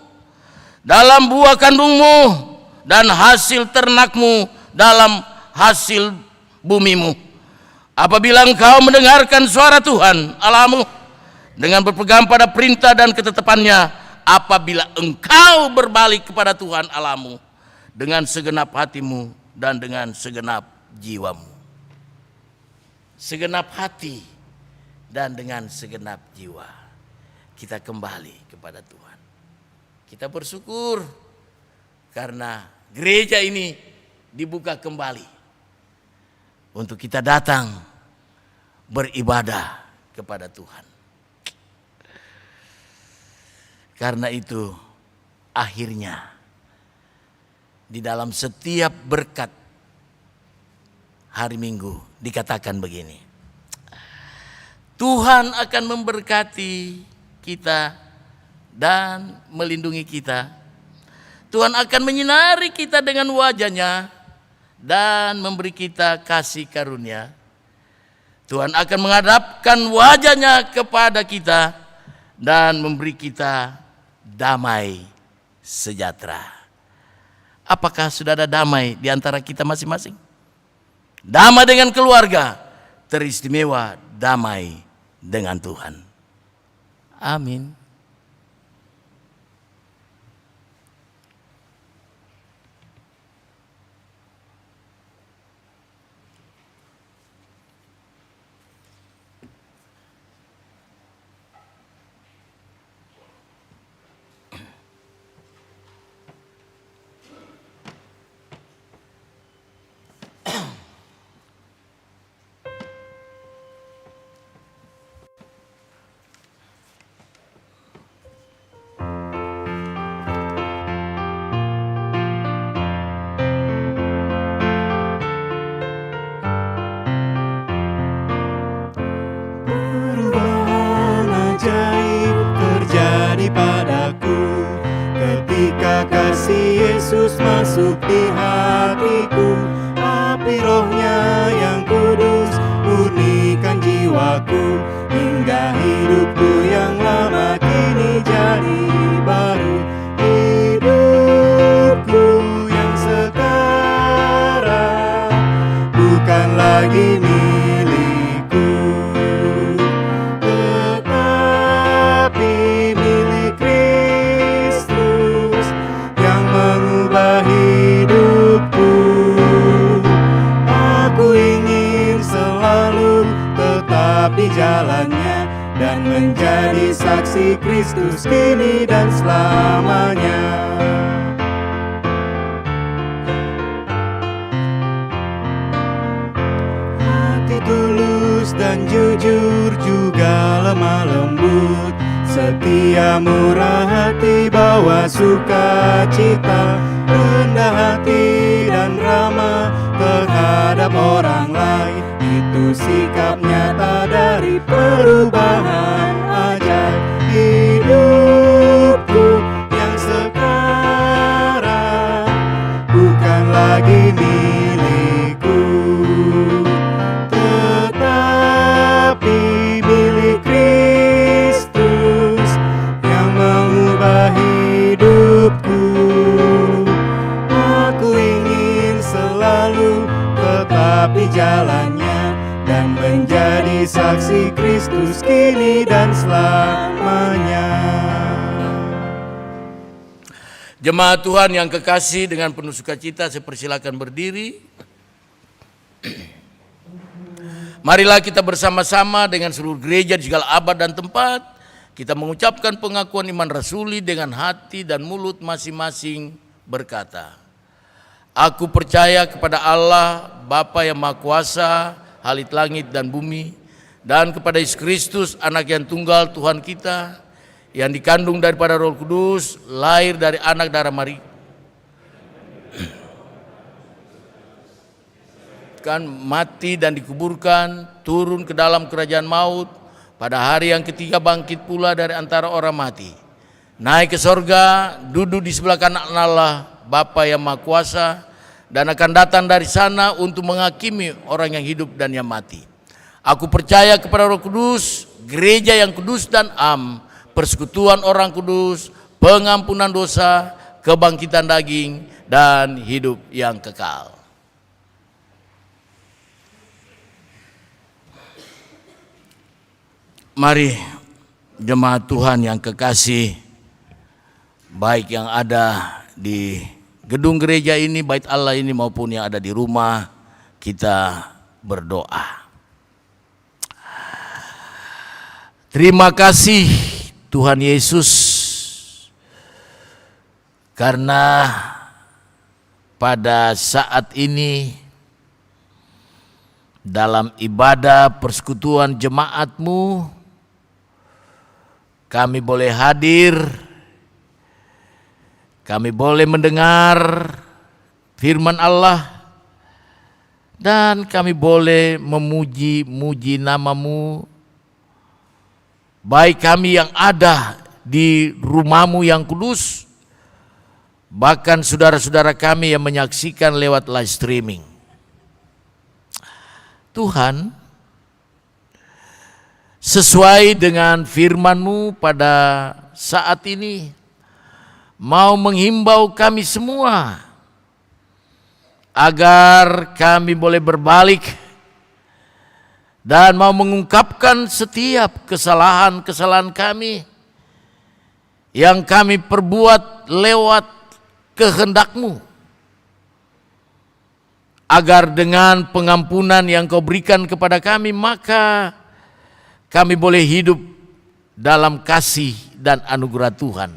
S2: dalam buah kandungmu dan hasil ternakmu, dalam hasil bumimu. Apabila engkau mendengarkan suara Tuhan Allahmu dengan berpegang pada perintah dan ketetapannya, apabila engkau berbalik kepada Tuhan Allahmu dengan segenap hatimu dan dengan segenap jiwamu. Segenap hati dan dengan segenap jiwa kita kembali kepada Tuhan. Kita bersyukur karena gereja ini dibuka kembali untuk kita datang beribadah kepada Tuhan. Karena itu akhirnya di dalam setiap berkat hari Minggu dikatakan begini: Tuhan akan memberkati kita dan melindungi kita. Tuhan akan menyinari kita dengan wajah-Nya dan memberi kita kasih karunia. Tuhan akan menghadapkan wajah-Nya kepada kita dan memberi kita damai sejahtera. Apakah sudah ada damai di antara kita masing-masing? Damai dengan keluarga, teristimewa damai dengan Tuhan. Amin.
S3: Perubahan ajaib terjadi padaku ketika kasih Yesus masuk di hatiku. Api Roh-Nya yang kudus murnikan jiwaku, hingga hidupku yang lama kini jadi baru. Hidupku yang sekarang bukan lagi milikku, tetapi milik Kristus yang mengubah hidupku. Aku ingin selalu tetap di jalannya dan menjadi saksi Kristus kini dan selamanya. Hati tulus dan jujur juga lemah lembut, setia murah hati bawa sukacita, rendah hati dan ramah terhadap orang lain. Itu sikap nyata dari perubahan ajaib. Hidupku yang sekarang bukan lagi milikku, tetapi milik Kristus yang mengubah hidupku. Aku ingin selalu tetap di jalannya dan menjadi saksi Kristus kini dan selamanya.
S2: Jemaat Tuhan yang kekasih, dengan penuh sukacita saya persilakan berdiri. Marilah kita bersama-sama dengan seluruh gereja di segala abad dan tempat, kita mengucapkan pengakuan iman rasuli dengan hati dan mulut masing-masing berkata, Aku percaya kepada Allah, Bapa yang Maha Kuasa, Halik langit dan bumi, dan kepada Yesus Kristus, Anak yang tunggal Tuhan kita, yang dikandung daripada Roh Kudus, lahir dari anak darah Maria, kan mati dan dikuburkan, turun ke dalam kerajaan maut, pada hari yang ketiga bangkit pula dari antara orang mati, naik ke sorga, duduk di sebelah kanan Allah Bapa yang Maha Kuasa, dan akan datang dari sana untuk menghakimi orang yang hidup dan yang mati. Aku percaya kepada Roh Kudus, gereja yang kudus dan am, persekutuan orang kudus, pengampunan dosa, kebangkitan daging, dan hidup yang kekal. Mari jemaat Tuhan yang kekasih, baik yang ada di gedung gereja ini, bait Allah ini, maupun yang ada di rumah, kita berdoa. Terima kasih Tuhan Yesus, karena pada saat ini dalam ibadah persekutuan jemaat-Mu, kami boleh hadir, kami boleh mendengar firman Allah, dan kami boleh memuji-muji nama-Mu. Baik kami yang ada di rumah-Mu yang kudus, bahkan saudara-saudara kami yang menyaksikan lewat live streaming. Tuhan, sesuai dengan firman-Mu pada saat ini, mau menghimbau kami semua agar kami boleh berbalik dan mau mengungkapkan setiap kesalahan-kesalahan kami yang kami perbuat lewat kehendak-Mu, agar dengan pengampunan yang Kau berikan kepada kami, maka kami boleh hidup dalam kasih dan anugerah Tuhan.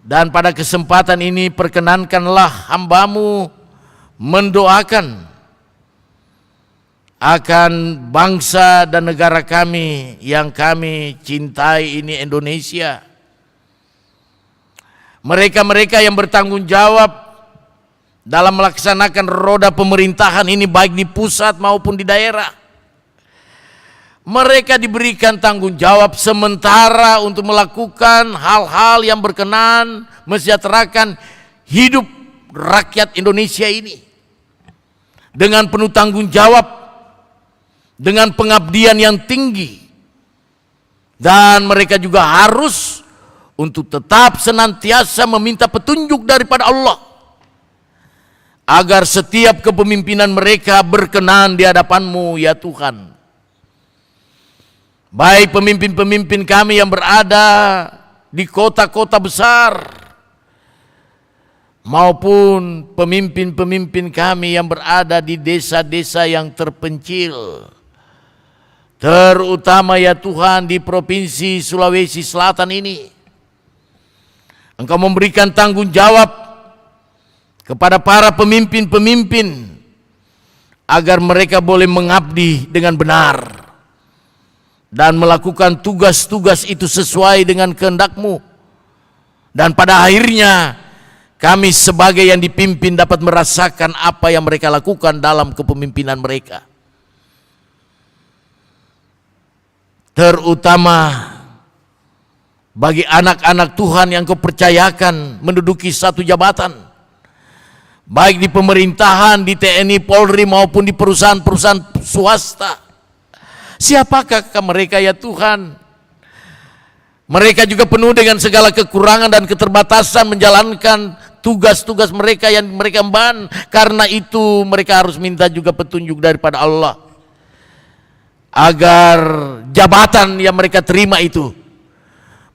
S2: Dan pada kesempatan ini perkenankanlah hamba-Mu mendoakan akan bangsa dan negara kami yang kami cintai ini, Indonesia. Mereka-mereka yang bertanggung jawab dalam melaksanakan roda pemerintahan ini, baik di pusat maupun di daerah, mereka diberikan tanggung jawab sementara untuk melakukan hal-hal yang berkenan mesejahterakan hidup rakyat Indonesia ini dengan penuh tanggung jawab, dengan pengabdian yang tinggi. Dan mereka juga harus untuk tetap senantiasa meminta petunjuk daripada Allah, agar setiap kepemimpinan mereka berkenan di hadapan-Mu ya Tuhan. Baik pemimpin-pemimpin kami yang berada di kota-kota besar, maupun pemimpin-pemimpin kami yang berada di desa-desa yang terpencil, terutama ya Tuhan di Provinsi Sulawesi Selatan ini. Engkau memberikan tanggung jawab kepada para pemimpin-pemimpin agar mereka boleh mengabdi dengan benar dan melakukan tugas-tugas itu sesuai dengan kehendak-Mu. Dan pada akhirnya kami sebagai yang dipimpin dapat merasakan apa yang mereka lakukan dalam kepemimpinan mereka. Terutama bagi anak-anak Tuhan yang Kau percayakan menduduki satu jabatan, baik di pemerintahan, di TNI, Polri, maupun di perusahaan-perusahaan swasta. Siapakah mereka ya Tuhan? Mereka juga penuh dengan segala kekurangan dan keterbatasan menjalankan tugas-tugas mereka yang mereka emban. Karena itu mereka harus minta juga petunjuk daripada Allah, agar jabatan yang mereka terima itu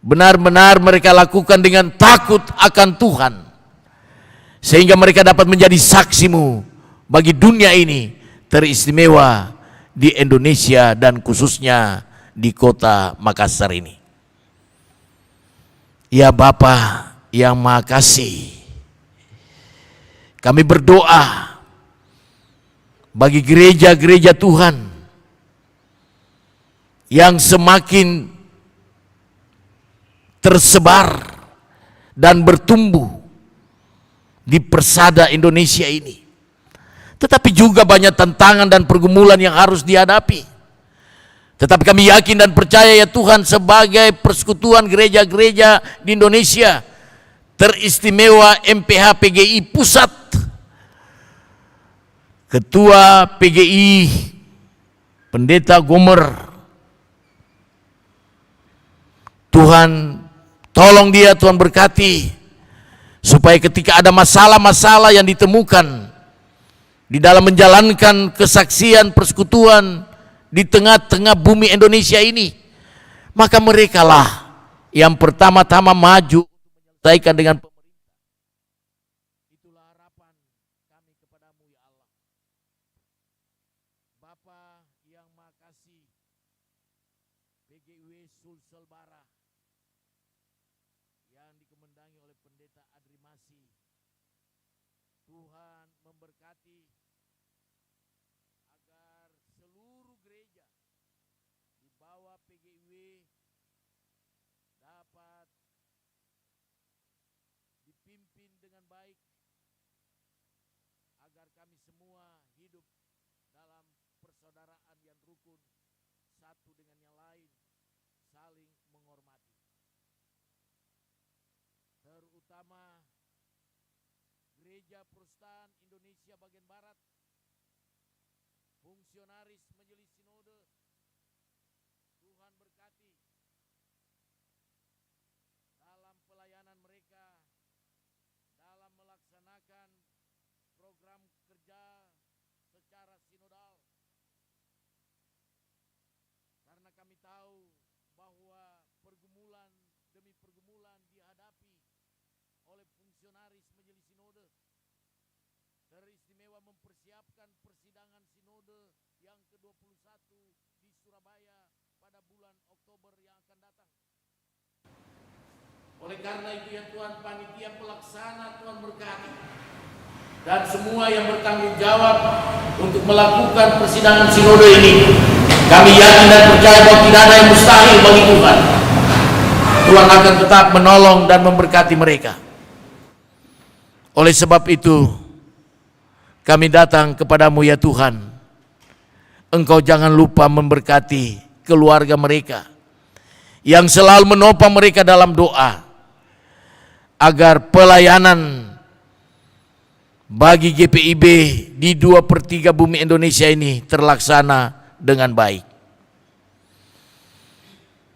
S2: benar-benar mereka lakukan dengan takut akan Tuhan, sehingga mereka dapat menjadi saksi-Mu bagi dunia ini, teristimewa di Indonesia dan khususnya di kota Makassar ini. Ya Bapa yang Maha Kasih, kami berdoa bagi gereja-gereja Tuhan yang semakin tersebar dan bertumbuh di persada Indonesia ini. Tetapi juga banyak tantangan dan pergumulan yang harus dihadapi. Tetapi kami yakin dan percaya ya Tuhan, sebagai persekutuan gereja-gereja di Indonesia, teristimewa MPH PGI Pusat, Ketua PGI Pendeta Gomer, Tuhan tolong dia, Tuhan berkati, supaya ketika ada masalah-masalah yang ditemukan di dalam menjalankan kesaksian persekutuan di tengah-tengah bumi Indonesia ini, maka merekalah yang pertama-tama maju menyelesaikan dengan pemerintah. Itulah harapan kami kepadamu ya Allah. Bapa yang Maha Kasih, PGIW Sulsel Bara yang dikemendangi oleh Pendeta Adri Masih, Tuhan memberkati agar seluruh gereja di bawah PGIW dapat dipimpin dengan baik, agar kami semua hidup dalam persaudaraan yang rukun, satu dengan yang lain, saling menghormati. Terutama Gereja Protestan Indonesia bagian Barat, fungsionaris Majelis Sinode, Tuhan berkati dalam pelayanan mereka, dalam melaksanakan program kerja secara sinodal. Karena kami tahu bahwa pergumulan demi pergumulan dihadapi oleh fungsionaris Majelis Sinode, teristimewa mempersiapkan persidangan sinode yang ke-21 di Surabaya pada bulan Oktober yang akan datang. Oleh karena itu ya Tuhan, panitia pelaksana Tuhan berkati, dan semua yang bertanggung jawab untuk melakukan persidangan sinode ini, kami yakin dan percaya bahwa tidak ada yang mustahil bagi Tuhan. Tuhan akan tetap menolong dan memberkati mereka. Oleh sebab itu, kami datang kepadamu ya Tuhan. Engkau jangan lupa memberkati keluarga mereka yang selalu menopang mereka dalam doa, agar pelayanan bagi GPIB di 2/3 bumi Indonesia ini terlaksana dengan baik.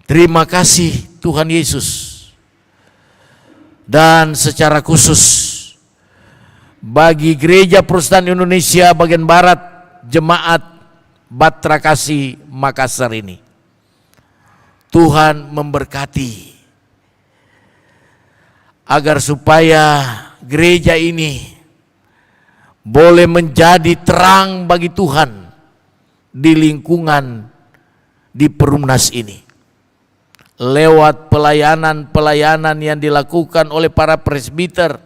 S2: Terima kasih Tuhan Yesus. Dan secara khusus bagi Gereja Protestan Indonesia bagian Barat, Jemaat Batra Kasih Makassar ini, Tuhan memberkati agar supaya gereja ini boleh menjadi terang bagi Tuhan di lingkungan di Perumnas ini, lewat pelayanan-pelayanan yang dilakukan oleh para presbiter,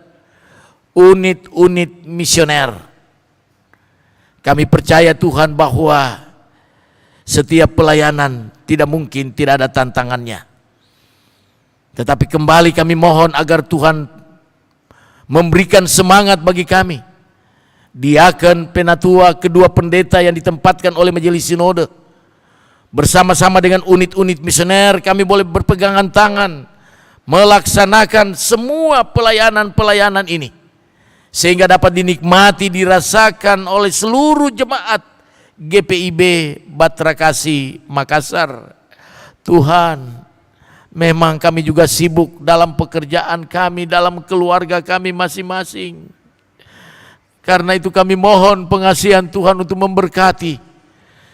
S2: unit-unit misioner. Kami percaya Tuhan bahwa setiap pelayanan tidak mungkin tidak ada tantangannya. Tetapi kembali kami mohon agar Tuhan memberikan semangat bagi kami, diaken, penatua, kedua pendeta yang ditempatkan oleh Majelis Sinode, bersama-sama dengan unit-unit misioner, kami boleh berpegangan tangan melaksanakan semua pelayanan-pelayanan ini, sehingga dapat dinikmati, dirasakan oleh seluruh jemaat GPIB Batra Kasih Makassar. Tuhan, memang kami juga sibuk dalam pekerjaan kami, dalam keluarga kami masing-masing. Karena itu kami mohon pengasihan Tuhan untuk memberkati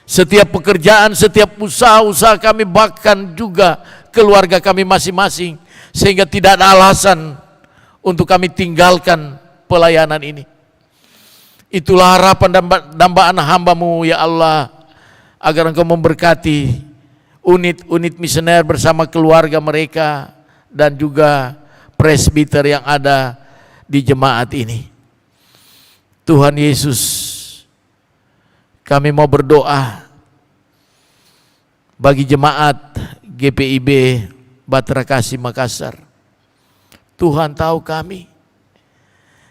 S2: setiap pekerjaan, setiap usaha-usaha kami, bahkan juga keluarga kami masing-masing, sehingga tidak ada alasan untuk kami tinggalkan pelayanan ini. Itulah harapan dan dambaan hamba-Mu ya Allah, agar Engkau memberkati unit-unit misioner bersama keluarga mereka dan juga presbiter yang ada di jemaat ini. Tuhan Yesus, kami mau berdoa
S6: bagi jemaat GPIB Batra Kasih Makassar. Tuhan tahu kami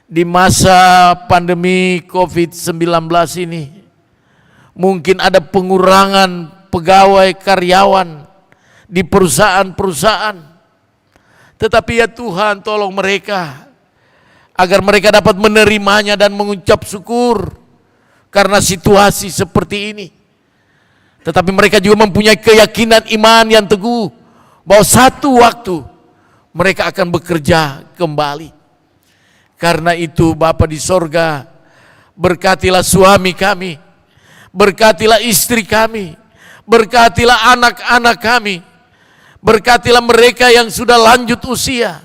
S6: di masa pandemi COVID-19 ini mungkin ada pengurangan pegawai karyawan di perusahaan-perusahaan. Tetapi ya Tuhan, tolong mereka agar mereka dapat menerimanya dan mengucap syukur karena situasi seperti ini. Tetapi mereka juga mempunyai keyakinan iman yang teguh bahwa satu waktu mereka akan bekerja kembali. Karena itu Bapa di sorga, berkatilah suami kami, berkatilah istri kami, berkatilah anak-anak kami, berkatilah mereka yang sudah lanjut usia,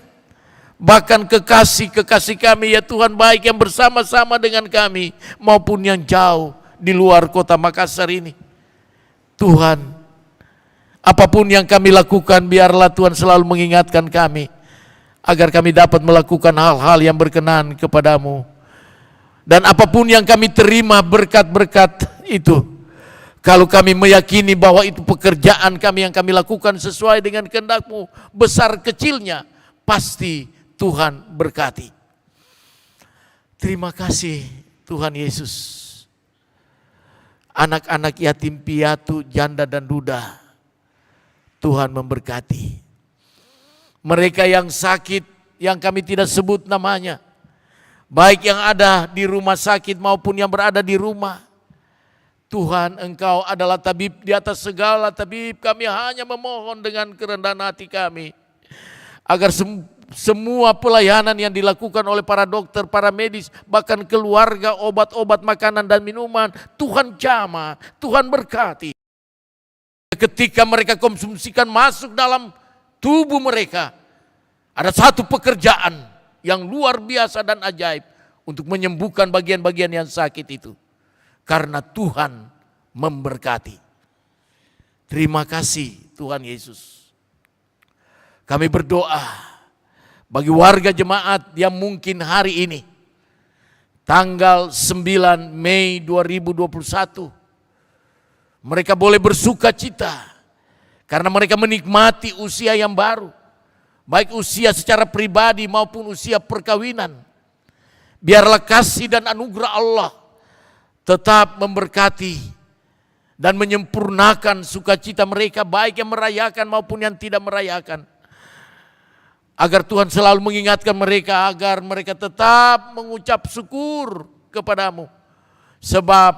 S6: bahkan kekasih-kekasih kami ya Tuhan, baik yang bersama-sama dengan kami maupun yang jauh di luar kota Makassar ini. Tuhan, apapun yang kami lakukan, biarlah Tuhan selalu mengingatkan kami agar kami dapat melakukan hal-hal yang berkenan kepadamu. Dan apapun yang kami terima berkat-berkat itu, kalau kami meyakini bahwa itu pekerjaan kami yang kami lakukan sesuai dengan kehendak-Mu, besar kecilnya pasti Tuhan berkati. Terima kasih Tuhan Yesus. Anak-anak yatim piatu, janda dan duda, Tuhan memberkati. Mereka yang sakit, yang kami tidak sebut namanya, baik yang ada di rumah sakit maupun yang berada di rumah, Tuhan, Engkau adalah tabib di atas segala tabib. Kami hanya memohon dengan kerendahan hati kami agar semua pelayanan yang dilakukan oleh para dokter, para medis, bahkan keluarga, obat-obat, makanan dan minuman, Tuhan jamah, Tuhan berkati. Ketika mereka konsumsikan masuk dalam tubuh mereka, ada satu pekerjaan yang luar biasa dan ajaib untuk menyembuhkan bagian-bagian yang sakit itu. Karena Tuhan memberkati. Terima kasih Tuhan Yesus. Kami berdoa bagi warga jemaat yang mungkin hari ini tanggal 9 Mei 2021 mereka boleh bersuka cita karena mereka menikmati usia yang baru, baik usia secara pribadi maupun usia perkawinan. Biarlah kasih dan anugerah Allah tetap memberkati dan menyempurnakan sukacita mereka, baik yang merayakan maupun yang tidak merayakan. Agar Tuhan selalu mengingatkan mereka agar mereka tetap mengucap syukur kepadamu. Sebab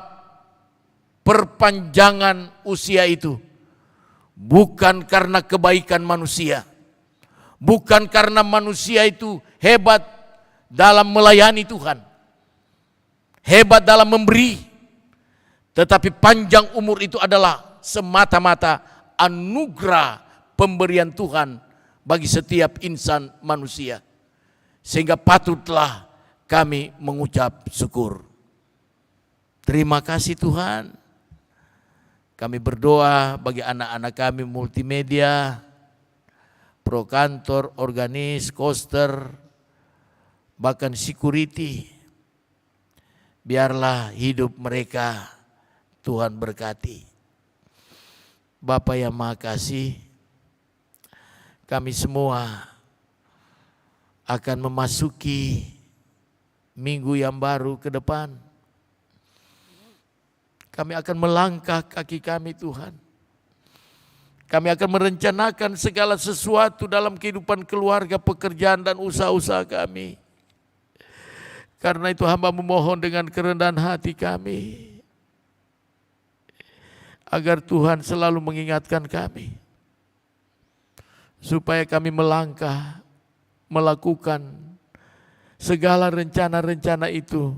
S6: perpanjangan usia itu bukan karena kebaikan manusia, bukan karena manusia itu hebat dalam melayani Tuhan, hebat dalam memberi, tetapi panjang umur itu adalah semata-mata anugerah pemberian Tuhan bagi setiap insan manusia. Sehingga patutlah kami mengucap syukur. Terima kasih Tuhan. Kami berdoa bagi anak-anak kami multimedia, pro kantor, organis, koster, bahkan security. Biarlah hidup mereka Tuhan berkati. Bapa yang Maha Kasih, kami semua akan memasuki minggu yang baru ke depan. Kami akan melangkah kaki kami Tuhan. Kami akan merencanakan segala sesuatu dalam kehidupan keluarga, pekerjaan dan usaha-usaha kami. Karena itu hamba memohon dengan kerendahan hati kami, agar Tuhan selalu mengingatkan kami, supaya kami melangkah, melakukan segala rencana-rencana itu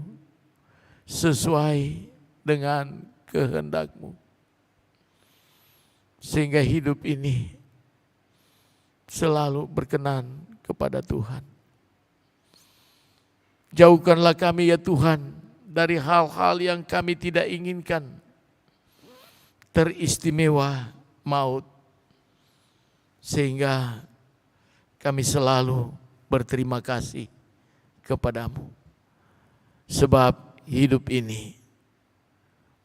S6: sesuai dengan kehendak-Mu. Sehingga hidup ini selalu berkenan kepada Tuhan. Jauhkanlah kami ya Tuhan dari hal-hal yang kami tidak inginkan, teristimewa maut, sehingga kami selalu berterima kasih kepadamu. Sebab hidup ini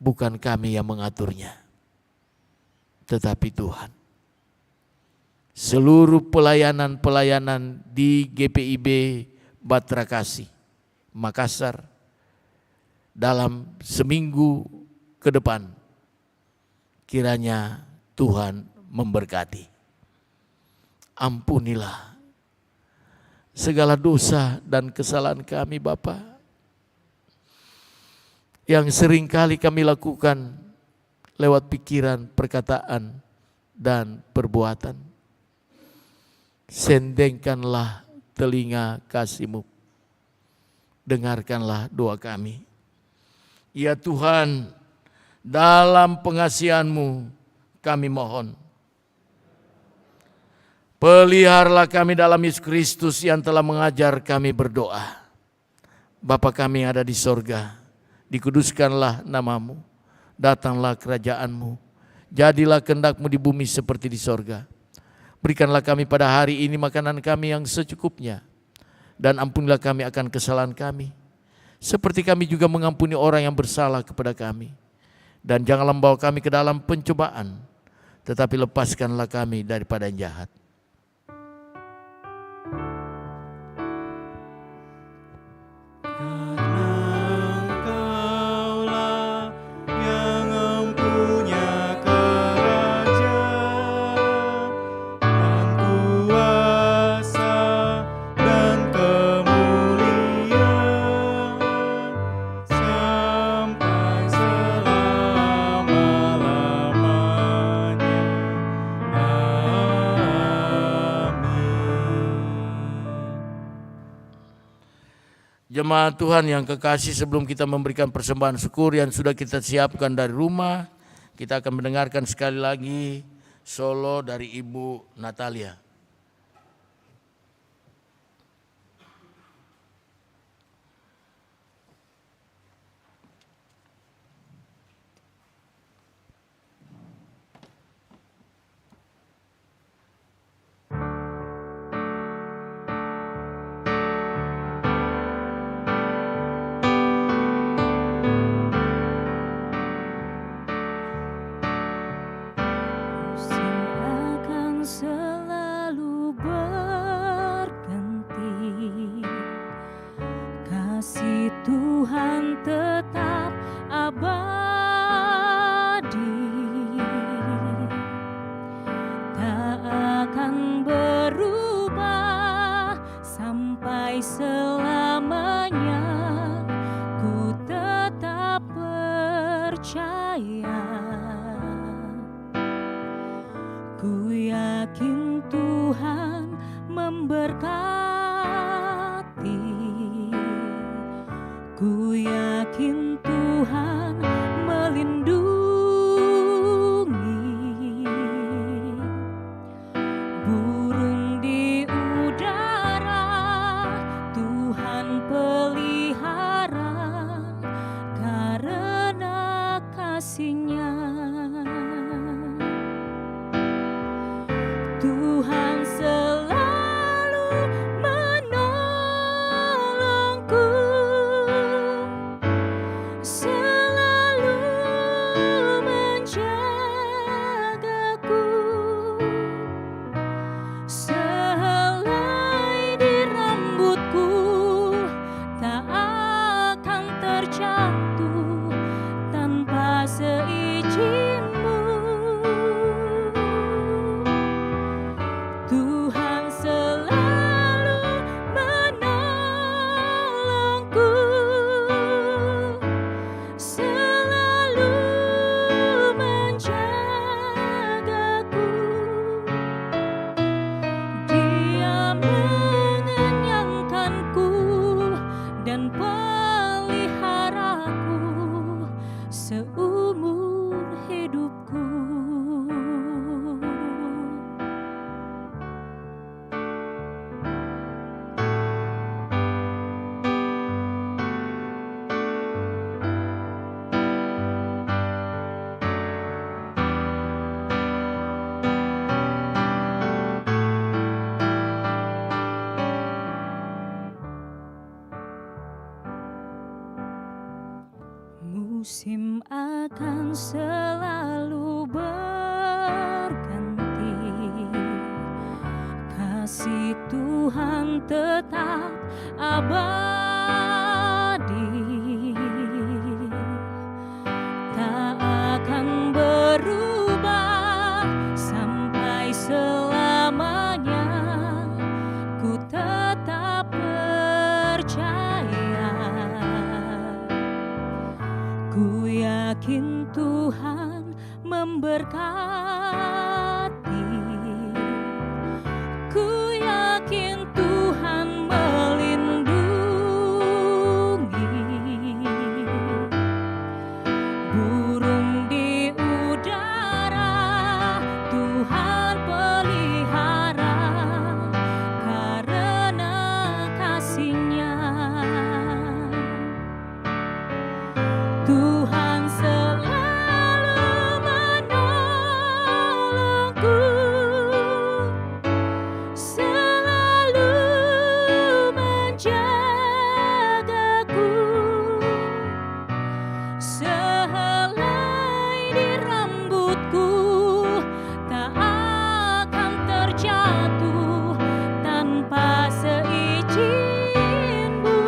S6: bukan kami yang mengaturnya, Tetapi Tuhan, seluruh pelayanan-pelayanan di GPIB Batra Kasih Makassar dalam seminggu ke depan, kiranya Tuhan memberkati. Ampunilah segala dosa dan kesalahan kami Bapa, yang seringkali kami lakukan lewat pikiran, perkataan, dan perbuatan. Sendengkanlah telinga kasih-Mu, dengarkanlah doa kami. Ya Tuhan, dalam pengasihan-Mu kami mohon, peliharalah kami dalam Yesus Kristus yang telah mengajar kami berdoa. Bapa kami yang ada di sorga, dikuduskanlah nama-Mu, datanglah kerajaan-Mu, jadilah kehendak-Mu di bumi seperti di sorga. Berikanlah kami pada hari ini makanan kami yang secukupnya, dan ampunilah kami akan kesalahan kami, seperti kami juga mengampuni orang yang bersalah kepada kami. Dan janganlah membawa kami ke dalam pencobaan, tetapi lepaskanlah kami daripada yang jahat. Jemaat Tuhan yang kekasih, sebelum kita memberikan persembahan syukur yang sudah kita siapkan dari rumah, kita akan mendengarkan sekali lagi solo dari Ibu Natalia.
S4: Selalu berganti, kasih Tuhan tetap abadi, tak akan berubah sampai selamanya. Ku tetap percaya, ku yakin Tuhan memberkati, ku yakin Tuhan melindungi. Burung di udara Tuhan pelihara, karena kasih-Nya. Tuhan selalu menolongku, selalu menjagaku. Sehelai di rambutku tak akan terjatuh tanpa seizin-Mu. kasih Tuhan tetap abadi, tak akan berubah sampai selamanya. Ku tetap percaya, ku yakin Tuhan memberkati, ku yakin Tuhan melindungi. Burung di udara Tuhan pelihara karena kasih-Nya. Tuhan selalu menolongku, selalu menjagaku. Sehelai di rambutku tak akan terjatuh tanpa seizin-Mu.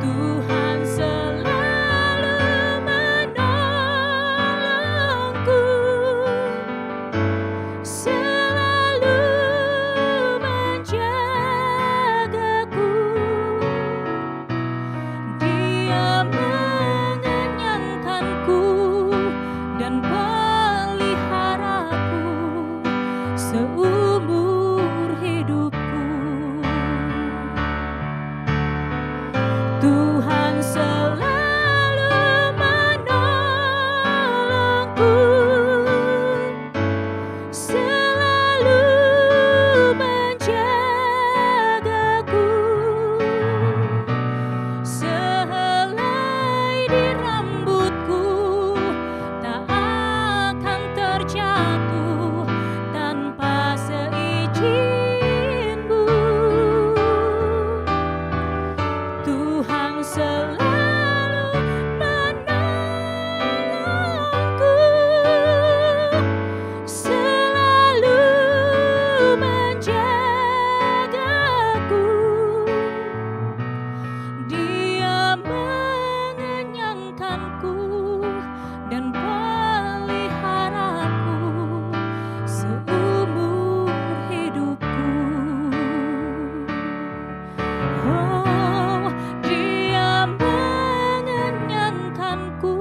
S4: Tuhan selalu menolongku, selalu menjagaku. Dia mengenyangkanku dan peliharaku seumur hidupku. Tuhan selalu menolongku, selalu menjagaku. Sehelai di rambutku tak akan terjatuh tanpa seizin-Mu. Tuhan selalu menolongku, selalu menjagaku. Dia mengenyangkanku dan peliharaku seumur hidupku. Oh, Dia mengenyangkanku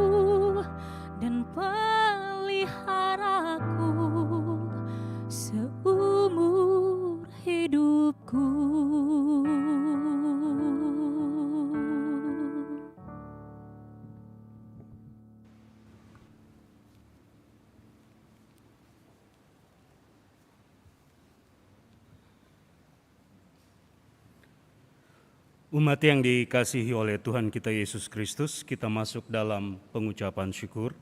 S4: dan peliharaku seumur hidupku.
S3: Umat yang dikasihi oleh Tuhan kita Yesus Kristus, kita masuk dalam pengucapan syukur.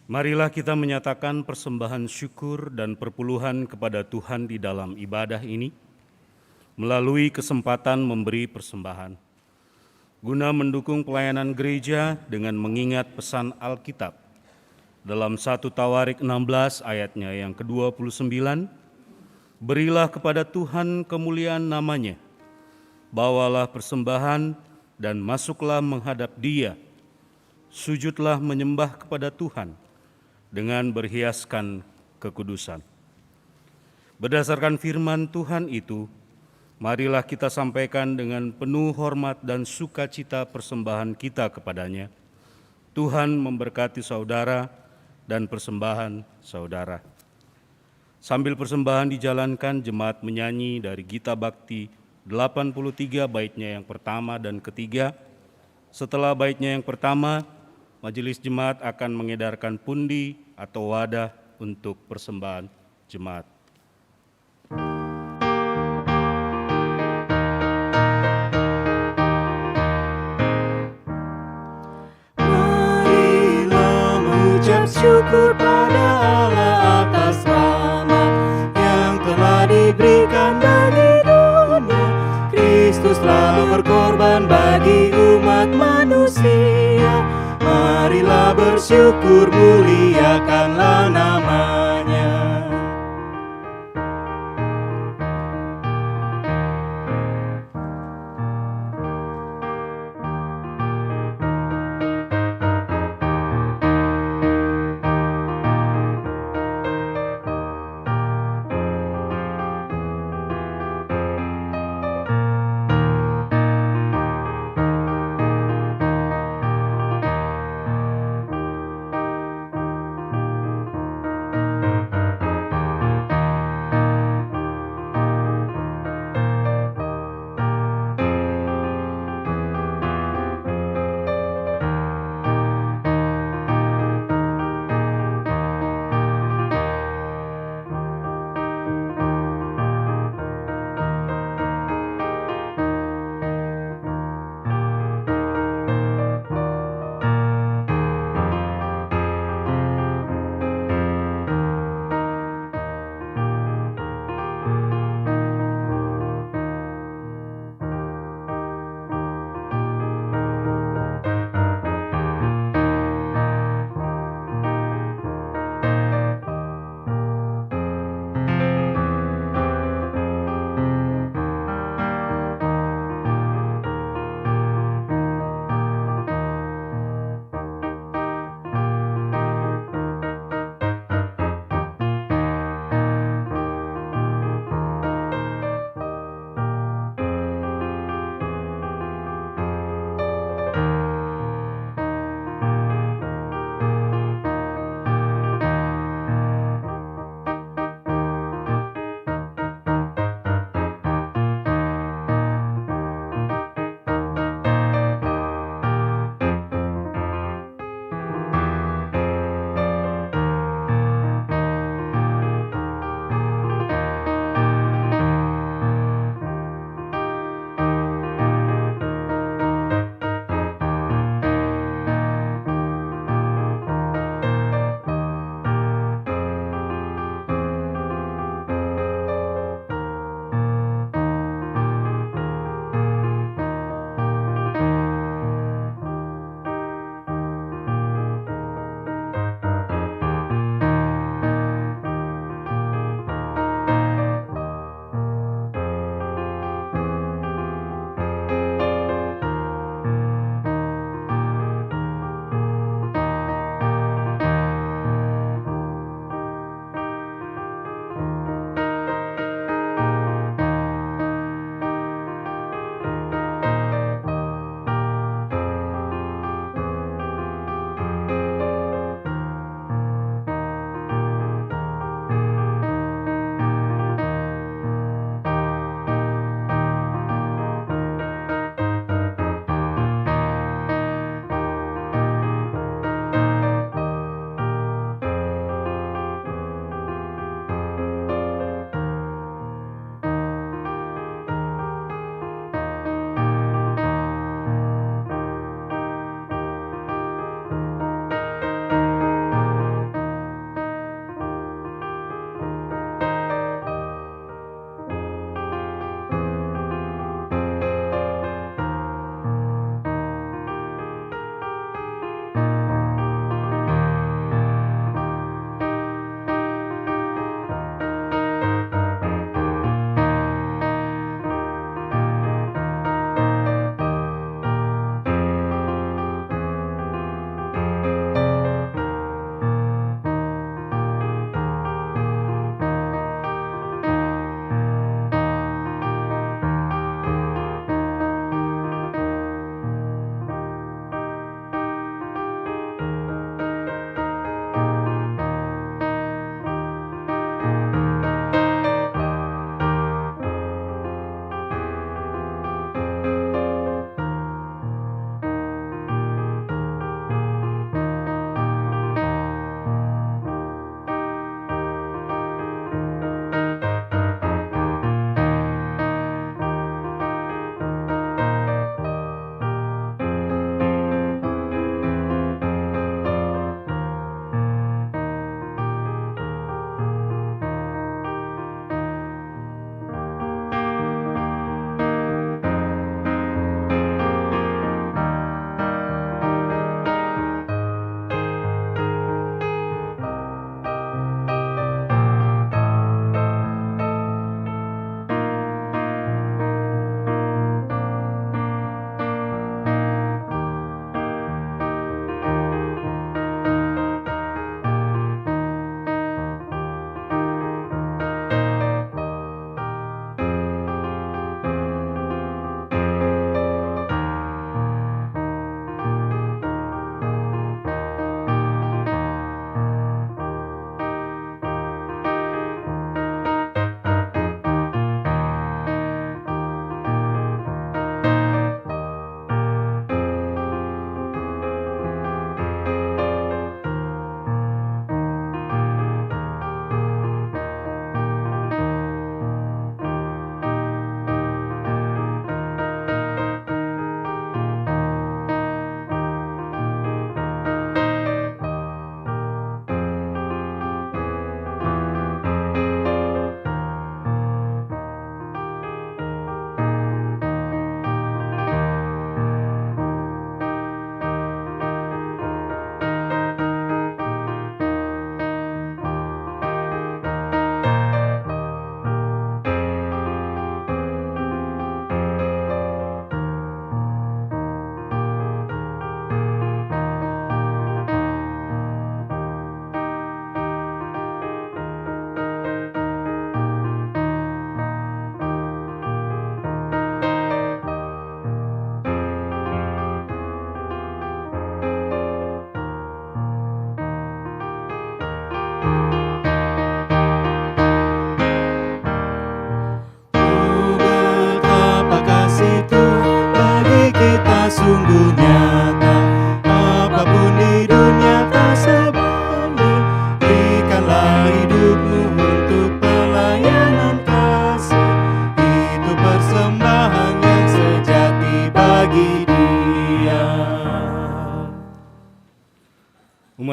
S3: Marilah kita menyatakan persembahan syukur dan perpuluhan kepada Tuhan di dalam ibadah ini, melalui kesempatan memberi persembahan, guna mendukung pelayanan gereja dengan mengingat pesan Alkitab. Dalam 1 Tawarik 16 ayatnya yang ke-29, berilah kepada Tuhan kemuliaan namanya, bawalah persembahan dan masuklah menghadap Dia, sujudlah menyembah kepada Tuhan dengan berhiaskan kekudusan. Berdasarkan firman Tuhan itu, marilah kita sampaikan dengan penuh hormat dan sukacita persembahan kita kepadanya. Tuhan memberkati saudara dan persembahan saudara. Sambil persembahan dijalankan, jemaat menyanyi dari Gita Bakti 83 baitnya yang pertama dan ketiga. Setelah baitnya yang pertama, majelis jemaat akan mengedarkan pundi atau wadah untuk persembahan jemaat.
S5: Marilah mengucap syukur pada Allah atas rahmat yang telah diberikan bagi dunia. Kristus telah berkorban bagi umat manusia. Marilah bersyukur, muliakanlah namanya.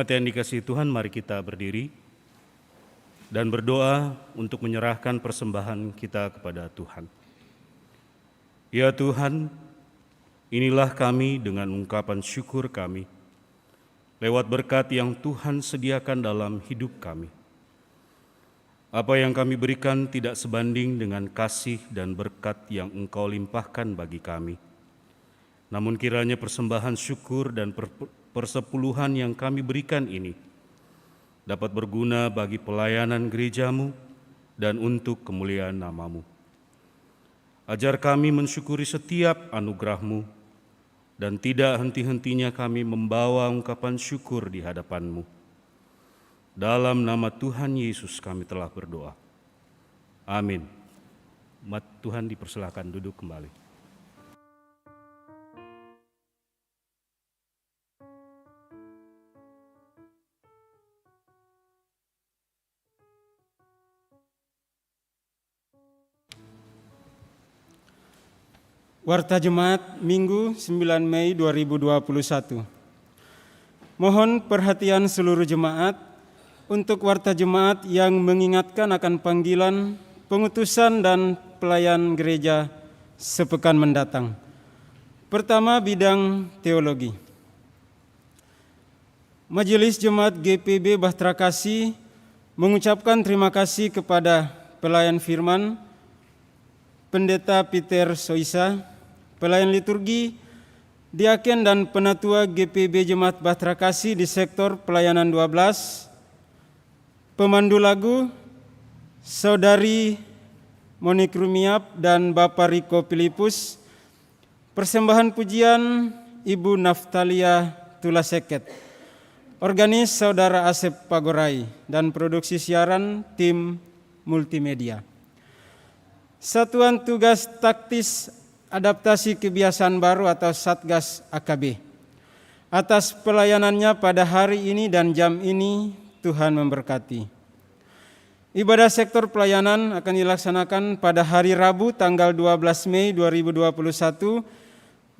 S3: Jemaat yang dikasihi Tuhan, mari kita berdiri dan berdoa untuk menyerahkan persembahan kita kepada Tuhan. Ya Tuhan, inilah kami dengan ungkapan syukur kami, lewat berkat yang Tuhan sediakan dalam hidup kami. Apa yang kami berikan tidak sebanding dengan kasih dan berkat yang Engkau limpahkan bagi kami. Namun kiranya persembahan syukur dan persepuluhan yang kami berikan ini dapat berguna bagi pelayanan gereja-Mu dan untuk kemuliaan nama-Mu. Ajar kami mensyukuri setiap anugerah-Mu dan tidak henti-hentinya kami membawa ungkapan syukur di hadapan-Mu. Dalam nama Tuhan Yesus kami telah berdoa. Amin. Umat Tuhan dipersilakan duduk kembali.
S5: Warta Jemaat Minggu 9 Mei 2021. Mohon perhatian seluruh jemaat untuk warta jemaat yang mengingatkan akan panggilan, pengutusan dan pelayan gereja sepekan mendatang. Pertama, bidang teologi. Majelis Jemaat GPB Bahtera Kasih mengucapkan terima kasih kepada pelayan firman, Pendeta Peter Soisa, pelayan liturgi, diaken dan penatua GPB Jemaat Bahtera Kasih di sektor pelayanan 12, pemandu lagu, Saudari Monik Rumiap dan Bapak Riko Filipus, persembahan pujian Ibu Naftalia Tulaseket, organis Saudara Asep Pagorai, dan produksi siaran tim multimedia. Satuan Tugas Taktis Adaptasi Kebiasaan Baru atau Satgas AKB. Atas pelayanannya pada hari ini dan jam ini, Tuhan memberkati. Ibadah sektor pelayanan akan dilaksanakan pada hari Rabu tanggal 12 Mei 2021,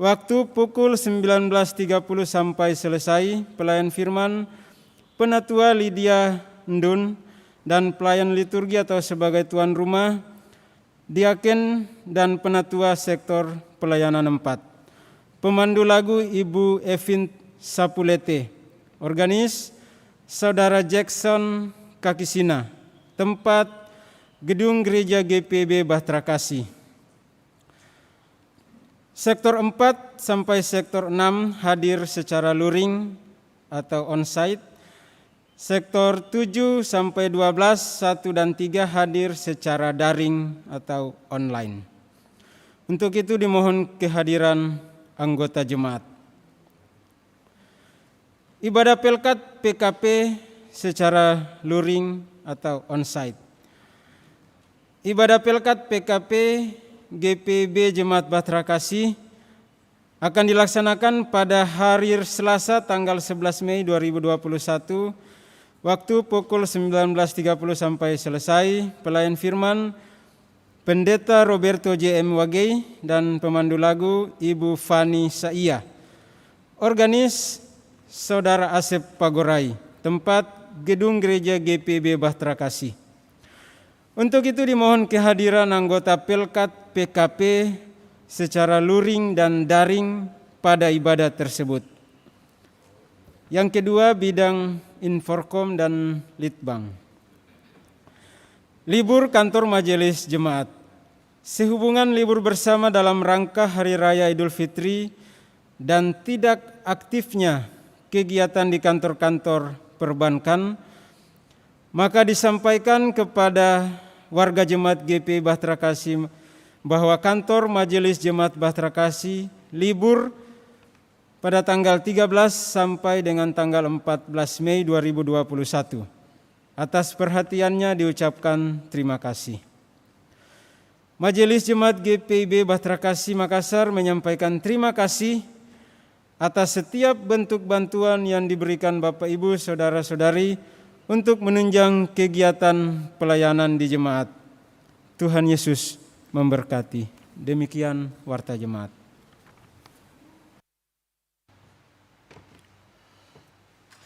S5: waktu pukul 19.30 sampai selesai. Pelayan firman, Penatua Lydia Ndun, dan pelayan liturgi atau sebagai tuan rumah, diaken dan penatua sektor pelayanan 4. Pemandu lagu Ibu Evin Sapulete, organis Saudara Jackson Kakisina, tempat gedung gereja GPB Bahtera Kasih. Sektor 4 sampai sektor 6 hadir secara luring atau onsite. Sektor 7 sampai 12, 1 dan 3 hadir secara daring atau online. Untuk itu dimohon kehadiran anggota jemaat. Ibadah Pelkat PKP secara luring atau onsite. Ibadah Pelkat PKP GPB Jemaat Bahtera Kasih akan dilaksanakan pada hari Selasa tanggal 11 Mei 2021, waktu pukul 19.30 sampai selesai. Pelayan firman, Pendeta Roberto J.M. Wagei, dan pemandu lagu Ibu Fani Saia. Organis Saudara Asep Pagorai, tempat gedung gereja GPB Bahtera Kasih. Untuk itu dimohon kehadiran anggota Pelkat PKP secara luring dan daring pada ibadah tersebut. Yang kedua, bidang Inforkom dan Litbang. Libur kantor majelis jemaat. Sehubungan libur bersama dalam rangka Hari Raya Idul Fitri dan tidak aktifnya kegiatan di kantor-kantor perbankan, maka disampaikan kepada warga jemaat GP Bahtera Kasih bahwa kantor majelis jemaat Bahtera Kasih libur pada tanggal 13 sampai dengan tanggal 14 Mei 2021. Atas perhatiannya diucapkan terima kasih. Majelis Jemaat GPIB Bahtera Kasih Makassar menyampaikan terima kasih atas setiap bentuk bantuan yang diberikan Bapak Ibu Saudara-saudari untuk menunjang kegiatan pelayanan di jemaat. Tuhan Yesus memberkati. Demikian warta jemaat.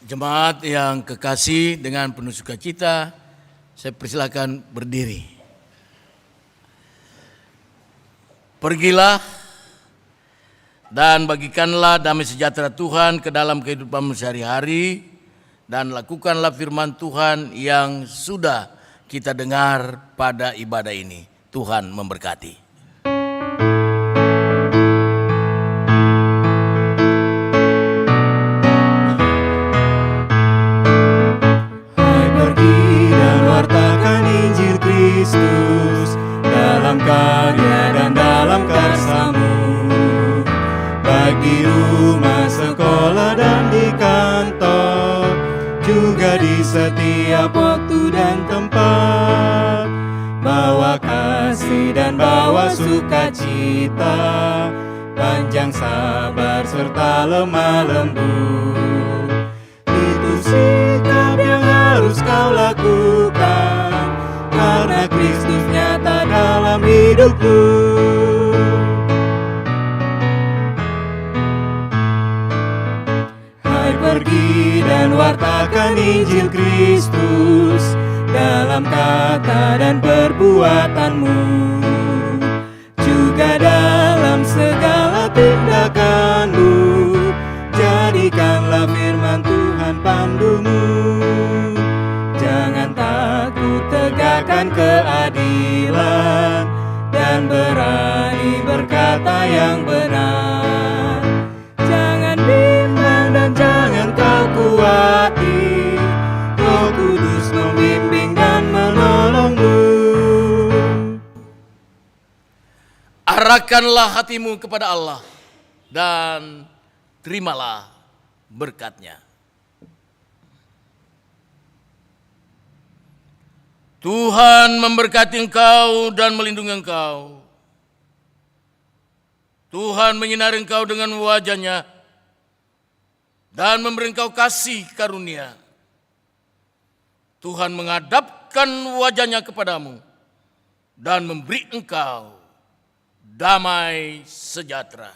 S2: Jemaat yang kekasih, dengan penuh sukacita saya persilakan berdiri. Pergilah dan bagikanlah damai sejahtera Tuhan ke dalam kehidupanmu sehari-hari, dan lakukanlah firman Tuhan yang sudah kita dengar pada ibadah ini. Tuhan memberkati.
S7: Wartakan Injil Kristus dalam karya dan dalam karsamu, baik di rumah, sekolah, dan di kantor, juga di setiap waktu dan tempat. Bawa kasih dan bawa sukacita, panjang sabar serta lemah lembut. Itu sikap yang harus kau lakukan, karena Kristus nyata dalam hidupmu. Hai, pergi dan wartakan Injil Kristus dalam kata dan perbuatanmu, juga dalam segala tindakanmu. Jadikanlah firman Tuhan pandumu. Jangan takut tegakkan keadilan, dan berani berkata yang benar. Jangan bimbang dan jangan kau khawatir, Roh Kudus membimbing dan menolongmu.
S2: Arahkanlah hatimu kepada Allah dan terimalah berkat-Nya. Tuhan memberkati engkau dan melindungi engkau. Tuhan menyinari engkau dengan wajah-Nya dan memberi engkau kasih karunia. Tuhan menghadapkan wajah-Nya kepadamu dan memberi engkau damai sejahtera.